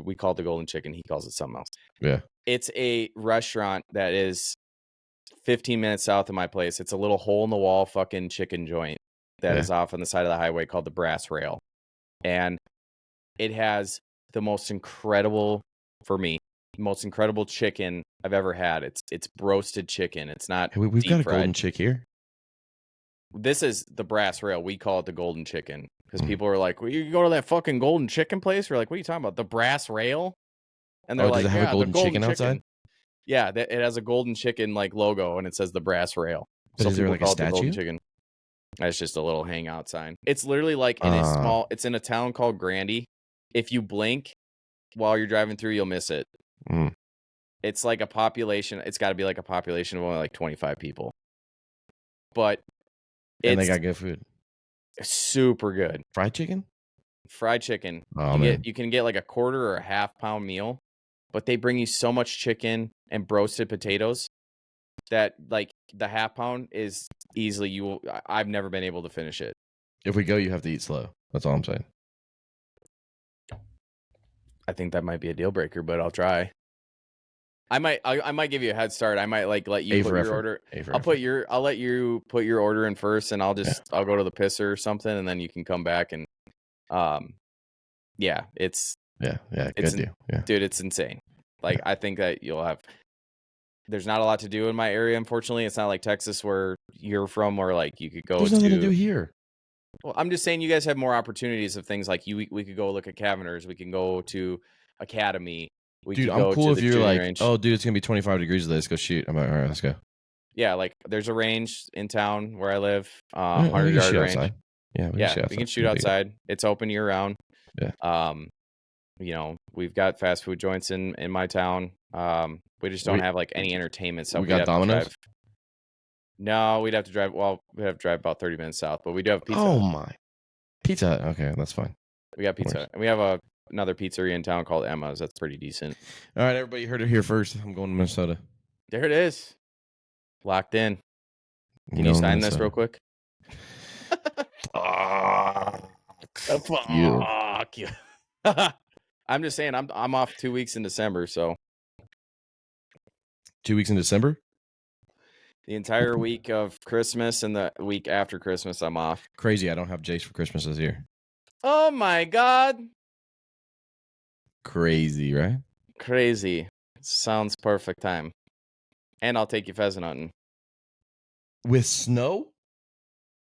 we call it the golden chicken. He calls it something else.
Yeah.
It's a restaurant that is 15 minutes south of my place. It's a little hole in the wall fucking chicken joint. that is off on the side of the highway called the Brass Rail. And it has the most incredible, for me, most incredible chicken I've ever had. It's roasted chicken. It's not
we've got a golden chick here.
This is the Brass Rail. We call it the golden chicken because people are like, well, you go to that fucking golden chicken place? We're like, what are you talking about? The Brass Rail? And they're like,
does it have a golden chicken outside?
Yeah, it has a golden chicken like logo and it says the Brass Rail.
But
so
is there like a statue?
Golden chicken. That's just a little hangout sign. It's literally like in a it's in a town called Grandy. If you blink while you're driving through, you'll miss it. It's like a population. It's got to be like a population of only like 25 people. But
and they got good food.
Super good.
Fried chicken?
Fried chicken.
Oh,
you can get like a quarter or a half-pound meal, but they bring you so much chicken and roasted potatoes that like the half-pound is easily I've never been able to finish it.
If we go, you have to eat slow. That's all I'm saying.
I think that might be a deal breaker, but I'll try. I might give you a head start. I might like let you put your order. I'll let you put your order in first, and I'll go to the pisser or something, and then you can come back and it's
good deal. Yeah,
dude, it's insane. Like I think that there's not a lot to do in my area, unfortunately. It's not like Texas where you're from, where like you could go.
There's nothing to do here.
Well, I'm just saying you guys have more opportunities of things like we could go look at Caverners. We can go to Academy.
Dude, I'm cool if you're like, range. Oh, dude, it's going to be 25 degrees today. Let's go shoot. I'm like, all right, let's go.
Yeah, like there's a range in town where I live, 100-yard range.
Outside. Yeah,
we can shoot outside. It's open year round.
Yeah.
We've got fast food joints in my town. We just don't have like any entertainment stuff.
We got Domino's?
No, we'd have to drive. Well, we'd have to drive about 30 minutes south, but we do have pizza.
Oh my, Pizza Hut. Okay, that's fine.
We got pizza, and we have another pizzeria in town called Emma's. That's pretty decent.
All right, everybody, you heard it here first. I'm going to Minnesota.
There it is, locked in. Can you sign this real quick? Fuck you. I'm just saying, I'm off 2 weeks in December, so
2 weeks in December.
The entire week of Christmas and the week after Christmas, I'm off.
Crazy. I don't have Jace for Christmas this year.
Oh, my God.
Crazy, right?
Crazy. Sounds perfect time. And I'll take you pheasant hunting.
With snow?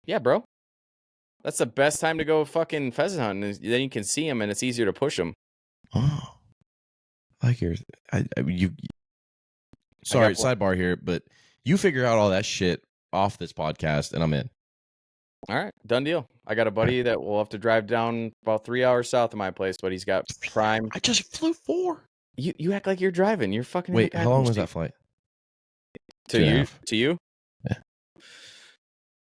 Yeah, bro. That's the best time to go fucking pheasant hunting. Then you can see them and it's easier to push them.
Oh. Like yours. Sorry, sidebar here, but you figure out all that shit off this podcast, and I'm in.
All right, done deal. I got a buddy that will have to drive down about 3 hours south of my place, but he's got prime.
I just flew 4.
You act like you're driving. You're fucking.
Wait, how long was that flight?
To you?
Yeah.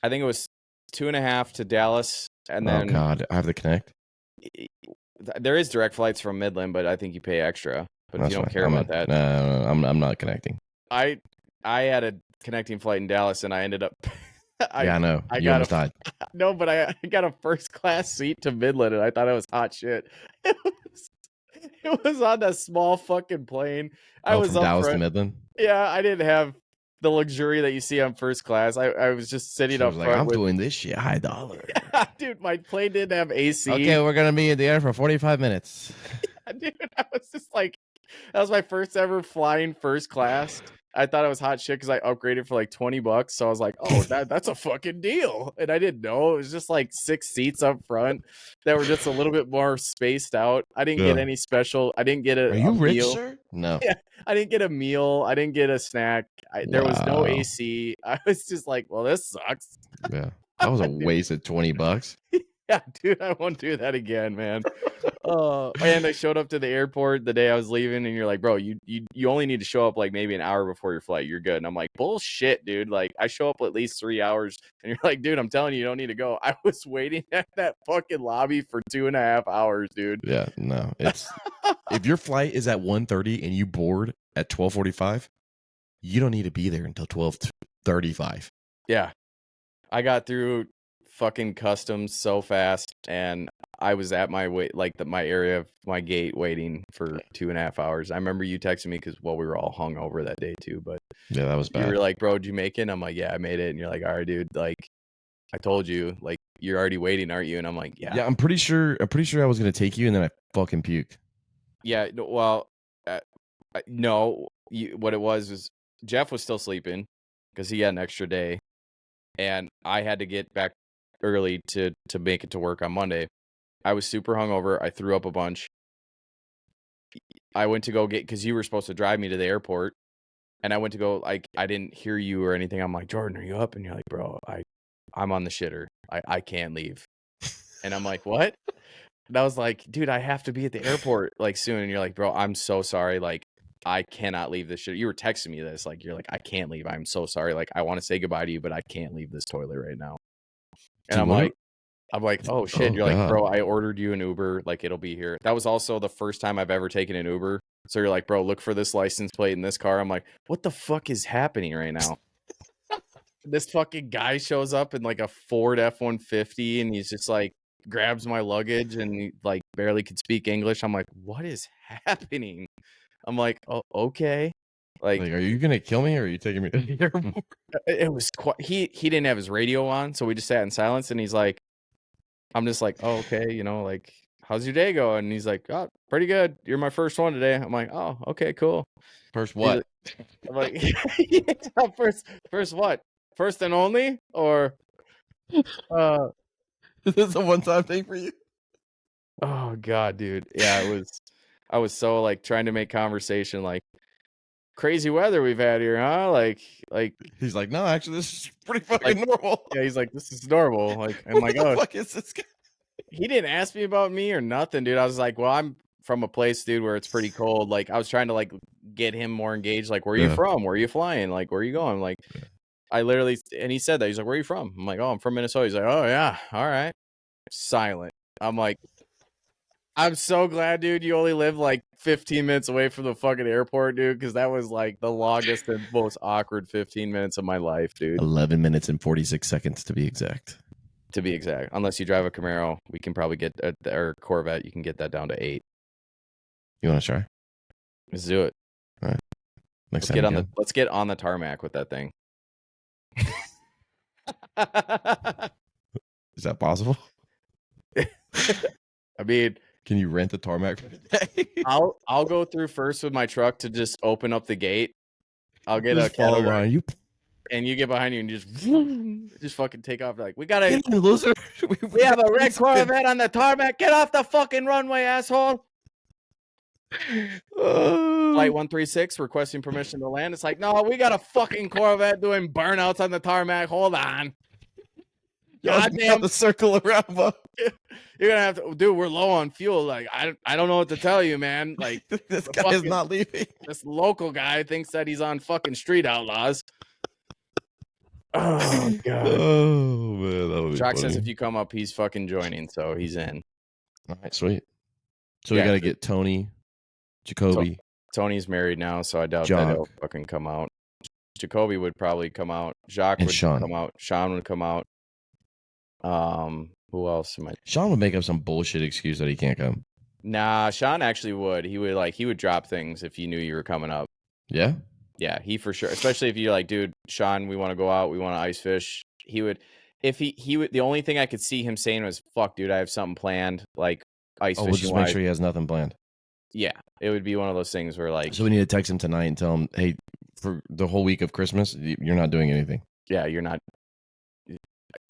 I think it was 2.5 to Dallas, and then.
Oh God, I have to connect.
There is direct flights from Midland, but I think you pay extra. But if you don't care about that,
no, I'm not connecting.
I had a connecting flight in Dallas, and I ended up.
I know. You almost died.
No, but I got a first class seat to Midland, and I thought it was hot shit. It was on that small fucking plane. I was
from Dallas to Midland.
Yeah, I didn't have the luxury that you see on first class. I was just sitting up front.
I'm doing this shit high dollar.
Yeah, dude, my plane didn't have AC.
Okay, we're gonna be in the air for 45 minutes.
Yeah, dude, I was just like, that was my first ever flying first class. I thought it was hot shit because I upgraded for like $20. So I was like, oh, that's a fucking deal. And I didn't know. It was just like 6 seats up front that were just a little bit more spaced out. I didn't get any special. I didn't get a.
Are you rich,
meal.
sir? No.
Yeah, I didn't get a meal. I didn't get a snack. There was no AC. I was just like, well, this sucks.
Yeah. That was a waste of $20.
Yeah, dude, I won't do that again, man. And I showed up to the airport the day I was leaving, and you're like, bro, you only need to show up like maybe an hour before your flight. You're good. And I'm like, bullshit, dude. Like, I show up at least 3 hours, and you're like, dude, I'm telling you, you don't need to go. I was waiting at that fucking lobby for 2.5 hours, dude.
Yeah, no, it's if your flight is at 1:30 and you board at 12:45, you don't need to be there until 12:35.
Yeah, I got through fucking customs so fast, and I was at my my area of my gate waiting for 2.5 hours. I remember you texting me because we were all hung over that day too. But
yeah, that was bad.
You were like, bro, did you make it? And I'm like, yeah, I made it. And you're like, all right, dude, like I told you, like, you're already waiting, aren't you? And I'm like, yeah.
Yeah, I'm pretty sure I was gonna take you, and then I fucking puked.
Yeah, well, no. What it was Jeff was still sleeping because he had an extra day, and I had to get back early to make it to work on Monday. I was super hungover. I threw up a bunch. I went to go get, because you were supposed to drive me to the airport, and I went to go, like, I didn't hear you or anything. I'm like, Jordan, are you up? And you're like, bro, I'm on the shitter. I can't leave. And I'm like, what? And I was like, dude, I have to be at the airport like soon. And you're like, bro, I'm so sorry. Like, I cannot leave this shit. You were texting me this. Like, you're like, I can't leave. I'm so sorry. Like, I want to say goodbye to you, but I can't leave this toilet right now. And
Dude,
I'm like, oh shit. You're like, bro, I ordered you an Uber. Like, it'll be here. That was also the first time I've ever taken an Uber. So you're like, bro, look for this license plate in this car. I'm like, what the fuck is happening right now? This fucking guy shows up in like a Ford F-150, and he's just like, grabs my luggage, and he like barely could speak English. I'm like, what is happening? I'm like, oh, okay. Like,
are you gonna kill me, or are you taking me to the airport?
It was quite, he didn't have his radio on, so we just sat in silence, and he's like, I'm just like, oh, okay, you know, like, how's your day going? And he's like, oh, pretty good. You're my first one today. I'm like, oh, okay, cool.
First what?
I'm like, yeah, first what? First and only? Or
is this a one-time thing for you?
Oh god, dude. Yeah, I was so like trying to make conversation, like, crazy weather we've had here, huh? Like
he's like, no, actually, this is pretty fucking normal.
Yeah, he's like, this is normal. Like, I'm like,
what the fuck is this guy?
He didn't ask me about me or nothing, dude. I was like, well, I'm from a place, dude, where it's pretty cold. Like, I was trying to like get him more engaged. Like, where are you from? Where are you flying? Like, where are you going? Like, I literally, and he said that. He's like, where are you from? I'm like, oh, I'm from Minnesota. He's like, oh yeah, all right. Silent. I'm like, I'm so glad, dude, you only live like 15 minutes away from the fucking airport, dude, because that was like the longest and most awkward 15 minutes of my life, dude.
11 minutes and 46 seconds to be exact.
Unless you drive a Camaro, we can probably get or Corvette, you can get that down to 8.
You want to try?
Let's do it.
All right.
Let's get on the tarmac with that thing.
Is that possible?
I mean,
can you rent the tarmac for the day?
I'll go through first with my truck to just open up the gate. I'll get
just
a
follow behind you,
and you get behind you and just fucking take off. Like, we gotta
loser.
We have a red Corvette on the tarmac. Get off the fucking runway, asshole. Flight 136 requesting permission to land. It's like, no, we got a fucking Corvette doing burnouts on the tarmac. Hold on.
Goddamn, the circle around.
You're gonna have to, dude. We're low on fuel. Like, I don't know what to tell you, man. Like,
this guy is not leaving.
This local guy thinks that he's on fucking Street Outlaws. Oh god.
Oh man, that would be
Jock
funny.
says if you come up, he's fucking joining, so he's in.
All right, sweet. So we got to get Tony, Jacoby.
Tony's married now, so I doubt that he'll fucking come out. Jacoby would probably come out. Jacques would come out. Sean would come out. Who else am I?
Sean would make up some bullshit excuse that he can't come.
Nah, Sean actually would. He would drop things if he knew you were coming up.
Yeah?
Yeah, he for sure. Especially if you're like, dude, Sean, we want to go out, we want to ice fish. He would, if he would, the only thing I could see him saying was, fuck, dude, I have something planned, like ice fishing.
We'll just make sure he has nothing planned.
Yeah, it would be one of those things where like.
So we need to text him tonight and tell him, hey, for the whole week of Christmas, you're not doing anything.
Yeah, you're not.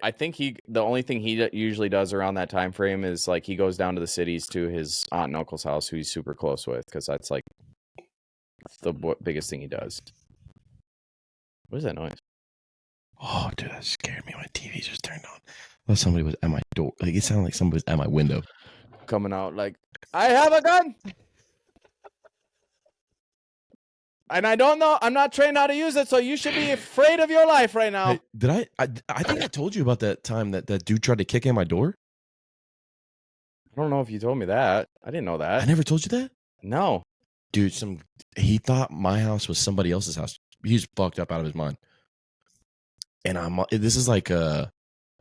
I think the only thing he usually does around that time frame is like he goes down to the cities to his aunt and uncle's house, who he's super close with, because that's like the biggest thing he does. What is that noise?
Oh, dude, that scared me. My TV just turned on. Well, somebody was at my door. Like, it sounded like somebody was at my window.
Coming out like, I have a gun! And I don't know, I'm not trained how to use it, so you should be afraid of your life right now.
Hey, did I think I told you about that time that dude tried to kick in my door?
I don't know if you told me that. I didn't know that.
I never told you that?
No.
Dude, he thought my house was somebody else's house. He's fucked up out of his mind. And this is like a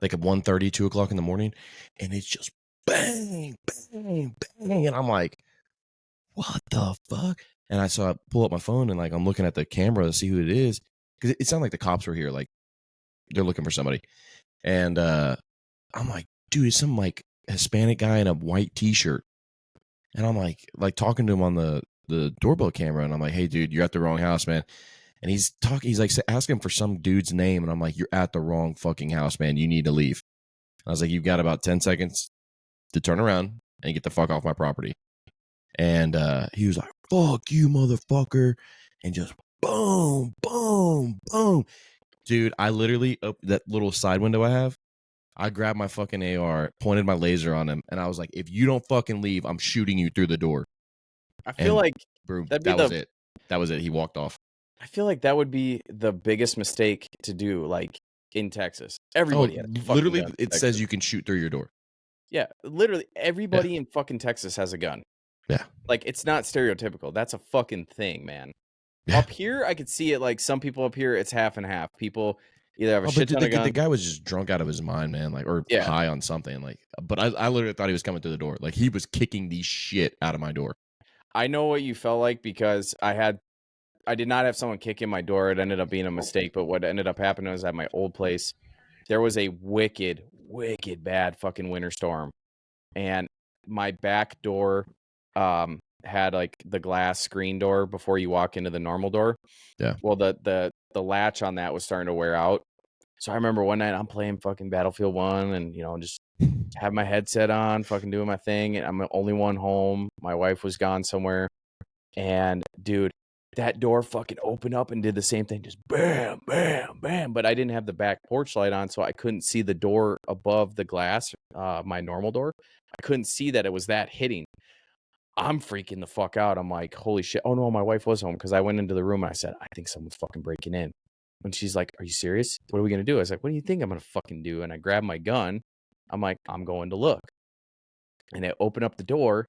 1:30, 2 o'clock in the morning, and it's just bang, bang, bang. And I'm like, what the fuck? And I pull up my phone and like I'm looking at the camera to see who it is, because it sounded like the cops were here, like they're looking for somebody. And I'm like, dude, it's some like Hispanic guy in a white T-shirt. And I'm like talking to him on the doorbell camera. And I'm like, hey, dude, you're at the wrong house, man. And he's like asking for some dude's name. And I'm like, you're at the wrong fucking house, man. You need to leave. I was like, you've got about 10 seconds to turn around and get the fuck off my property. And he was like, fuck you, motherfucker. And just boom, boom, boom. Dude, I literally, that little side window I have, I grabbed my fucking AR, pointed my laser on him, and I was like, if you don't fucking leave, I'm shooting you through the door.
I feel like
bro, that was it. That was it. He walked off.
I feel like that would be the biggest mistake to do, like in Texas. Everybody
literally, it says you can shoot through your door.
Yeah, literally everybody in fucking Texas has a gun.
Yeah.
Like, it's not stereotypical. That's a fucking thing, man. Yeah. Up here, I could see it, like, some people up here, it's half and half. People either have a shit ton of guns.
The guy was just drunk out of his mind, man, like, or high on something. Like, but I literally thought he was coming through the door. Like, he was kicking the shit out of my door.
I know what you felt like because I did not have someone kick in my door. It ended up being a mistake, but what ended up happening was at my old place, there was a wicked, wicked bad fucking winter storm. And my back door had like the glass screen door before you walk into the normal door.
Yeah.
Well, the latch on that was starting to wear out. So I remember one night I'm playing fucking Battlefield 1 and, you know, just have my headset on, fucking doing my thing. And I'm the only one home. My wife was gone somewhere. And dude, that door fucking opened up and did the same thing. Just bam, bam, bam. But I didn't have the back porch light on, so I couldn't see the door above the glass, my normal door. I couldn't see that it was that hitting. I'm freaking the fuck out. I'm like, holy shit. Oh no, my wife was home because I went into the room and I said, I think someone's fucking breaking in. And she's like, are you serious? What are we going to do? I was like, what do you think I'm going to fucking do? And I grabbed my gun. I'm like, I'm going to look. And I open up the door.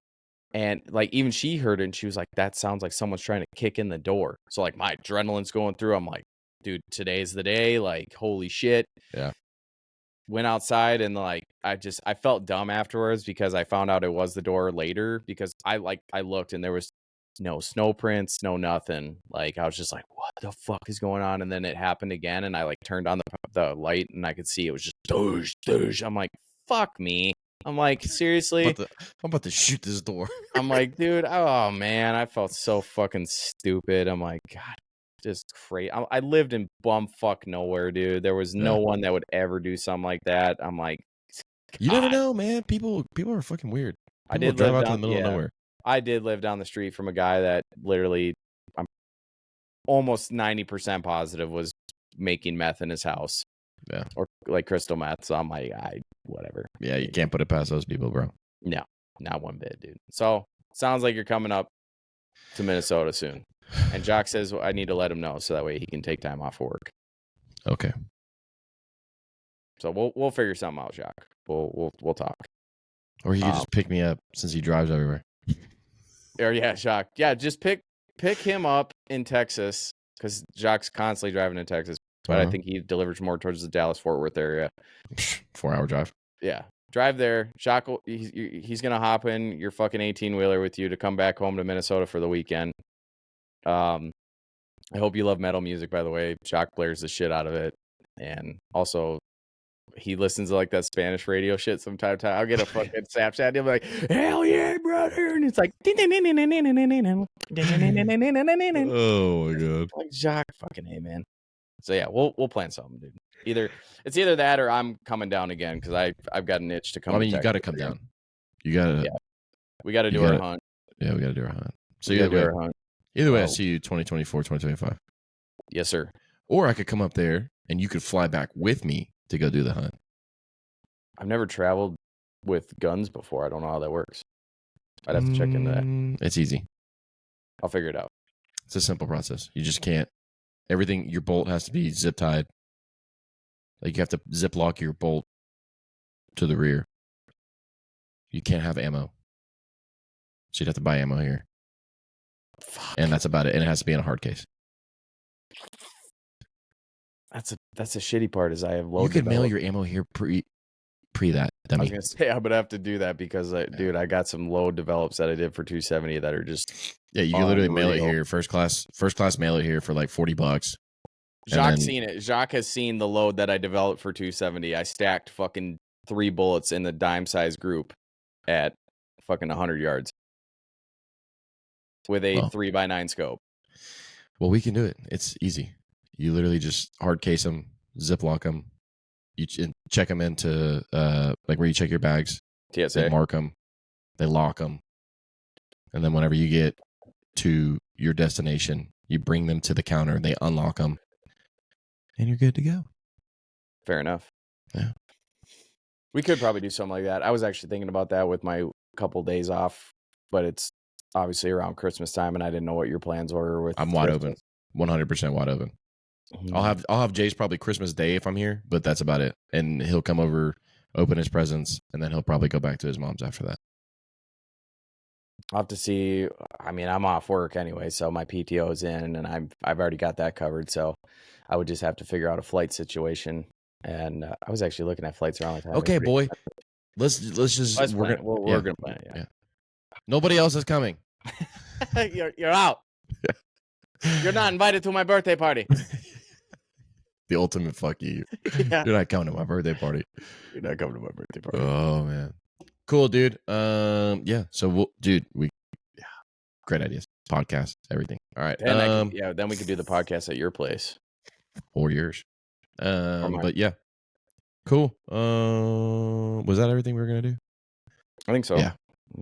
And like, even she heard it and she was like, that sounds like someone's trying to kick in the door. So like my adrenaline's going through. I'm like, dude, today's the day. Like, holy shit.
Yeah.
Went outside and like, I felt dumb afterwards because I found out it was the door later because I looked and there was no snow prints, no nothing. Like, I was just like, what the fuck is going on? And then it happened again. And I like turned on the light and I could see it was just doosh, doosh. I'm like, fuck me. I'm like, seriously?
I'm about to shoot this door.
I'm like, dude, oh man, I felt so fucking stupid. I'm like, God, just crazy. I lived in bumfuck nowhere, dude. There was no one that would ever do something like that. I'm like, God.
You never know, man. People are fucking weird.
I did drive out to the middle of nowhere. I did live down the street from a guy that literally, I'm almost 90% positive was making meth in his house.
Yeah.
Or like crystal meth. So I'm like, whatever.
Yeah, you can't put it past those people, bro.
No, not one bit, dude. So sounds like you're coming up to Minnesota soon. And Jock says I need to let him know so that way he can take time off of work.
Okay.
So we'll figure something out, Jock. We'll talk.
Or he can just pick me up since he drives everywhere.
Or yeah, Jock. Yeah, just pick him up in Texas because Jock's constantly driving in Texas. But I think he delivers more towards the Dallas-Fort Worth area.
4-hour drive.
Yeah. Drive there. Jock, he's going to hop in your fucking 18-wheeler with you to come back home to Minnesota for the weekend. I hope you love metal music, by the way. Jock blares the shit out of it. And also, he listens to like that Spanish radio shit sometimes. I'll get a fucking Snapchat and he'll be like, hell yeah, brother. And it's like,
oh my God.
Like, Jock, fucking hey, man. So yeah, we'll plan something, dude. It's either that or I'm coming down again because I've got an itch to come.
I mean, you got to come down. You got to.
Yeah. We got to do our hunt.
Yeah, we got to do our hunt. So
either way,
I see you 2024, 2025.
Yes, sir.
Or I could come up there and you could fly back with me to go do the hunt.
I've never traveled with guns before. I don't know how that works. I'd have to check into that.
It's easy.
I'll figure it out.
It's a simple process. You just can't. Everything, your bolt has to be zip tied. Like you have to zip lock your bolt to the rear. You can't have ammo. So you'd have to buy ammo here.
Fuck.
And that's about it. And it has to be in a hard case.
That's a shitty part is I have low.
You could mail your ammo here pre that.
I was gonna say I'm gonna have to do that because dude, I got some low develops that I did for 270 that are just
you can literally mail it here. First class mail it here for like $40.
Jacques has seen the load that I developed for 270. I stacked fucking 3 bullets in the dime size group at fucking 100 yards with a 3x9 scope.
Well, we can do it. It's easy. You literally just hard case them, ziplock them. You check them into like where you check your bags.
TSA.
They mark them. They lock them. And then whenever you get to your destination, you bring them to the counter. They unlock them. And you're good to go.
Fair enough.
Yeah.
We could probably do something like that. I was actually thinking about that with my couple days off, but it's obviously around Christmas time, and I didn't know what your plans were with.
I'm wide open, 100% wide open. Mm-hmm. I'll have Jay's probably Christmas Day if I'm here, but that's about it. And he'll come over, open his presents, and then he'll probably go back to his mom's after that.
I'll have to see. I mean, I'm off work anyway, so my PTO is in, and I've already got that covered. So I would just have to figure out a flight situation. And I was actually looking at flights around the time.
Okay, boy. Let's just
we're gonna plan it. Yeah.
Nobody else is coming.
You're out. Yeah. You're not invited to my birthday party.
The ultimate fuck you.
Yeah.
You're not coming to my birthday party.
You're not coming to my birthday party.
Oh man. Cool, dude. Yeah. So great ideas. Podcast, everything. All right.
Then we could do the podcast at your place
or yours. But yeah, cool. Was that everything we were gonna do?
I think so.
Yeah,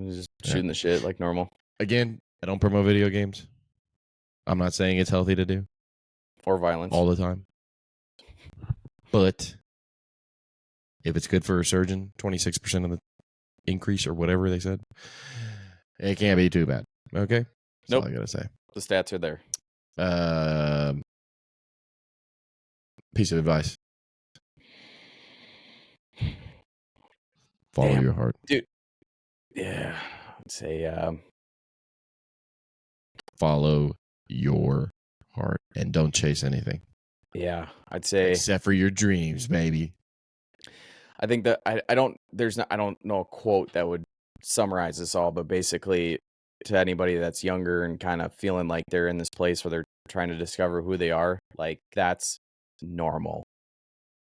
just shooting the shit like normal.
Again, I don't promote video games. I'm not saying it's healthy to do
or violence
all the time, but if it's good for a surgeon, 26% of the increase or whatever they said, it can't be too bad. Okay, that's all I gotta say.
The stats are there.
Piece of advice. Follow your heart.
Dude. Yeah. I'd say
follow your heart and don't chase anything.
Yeah. I'd say
except for your dreams, baby.
I think that I don't know a quote that would summarize this all, but basically to anybody that's younger and kind of feeling like they're in this place where they're trying to discover who they are, like that's normal.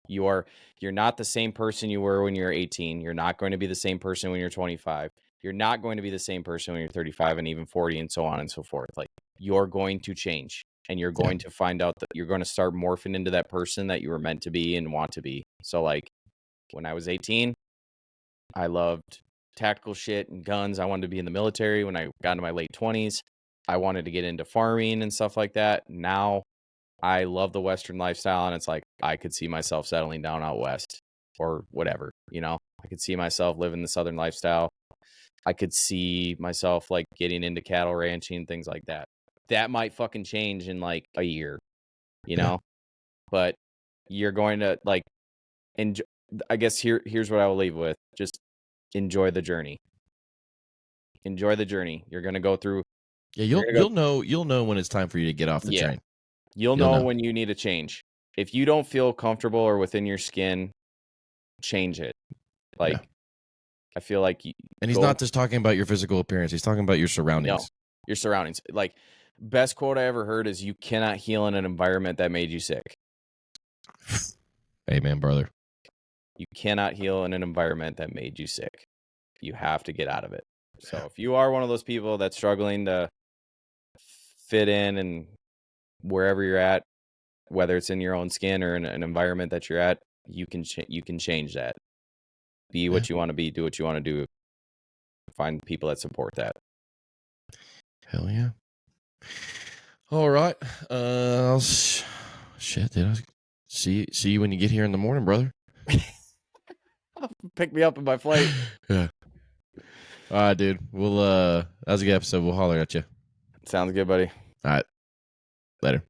You're not the same person you were when you're 18. You're not going to be the same person when you're 25. You're not going to be the same person when you're 35 and even 40 and so on and so forth. Like you're going to change and you're going to find out that you're going to start morphing into that person that you were meant to be and want to be. So like when I was 18, I loved tactical shit and guns. I wanted to be in the military. When I got into my late 20s, I wanted to get into farming and stuff like that. Now I love the Western lifestyle, and it's like I could see myself settling down out west or whatever, you know. I could see myself living the Southern lifestyle. I could see myself like getting into cattle ranching, things like that. That might fucking change in like a year, you know. But you're going to like enjoy. I guess here's what I will leave with: just enjoy the journey. Enjoy the journey. You're going to go through.
Yeah, you'll know when it's time for you to get off the train.
You'll know when you need a change. If you don't feel comfortable or within your skin, change it. Like, I feel like...
And he's not just talking about your physical appearance. He's talking about your surroundings.
No, your surroundings. Like, best quote I ever heard is, you cannot heal in an environment that made you sick.
Amen, brother.
You cannot heal in an environment that made you sick. You have to get out of it. So if you are one of those people that's struggling to fit in and wherever you're at, whether it's in your own skin or in an environment that you're at, you can change that. Be what you want to be. Do what you want to do. Find people that support that.
Hell yeah. All right. Shit, dude. See you when you get here in the morning, brother.
Pick me up in my flight.
Yeah. All right, dude. We'll that was a good episode. We'll holler at you.
Sounds good, buddy.
All right. Later.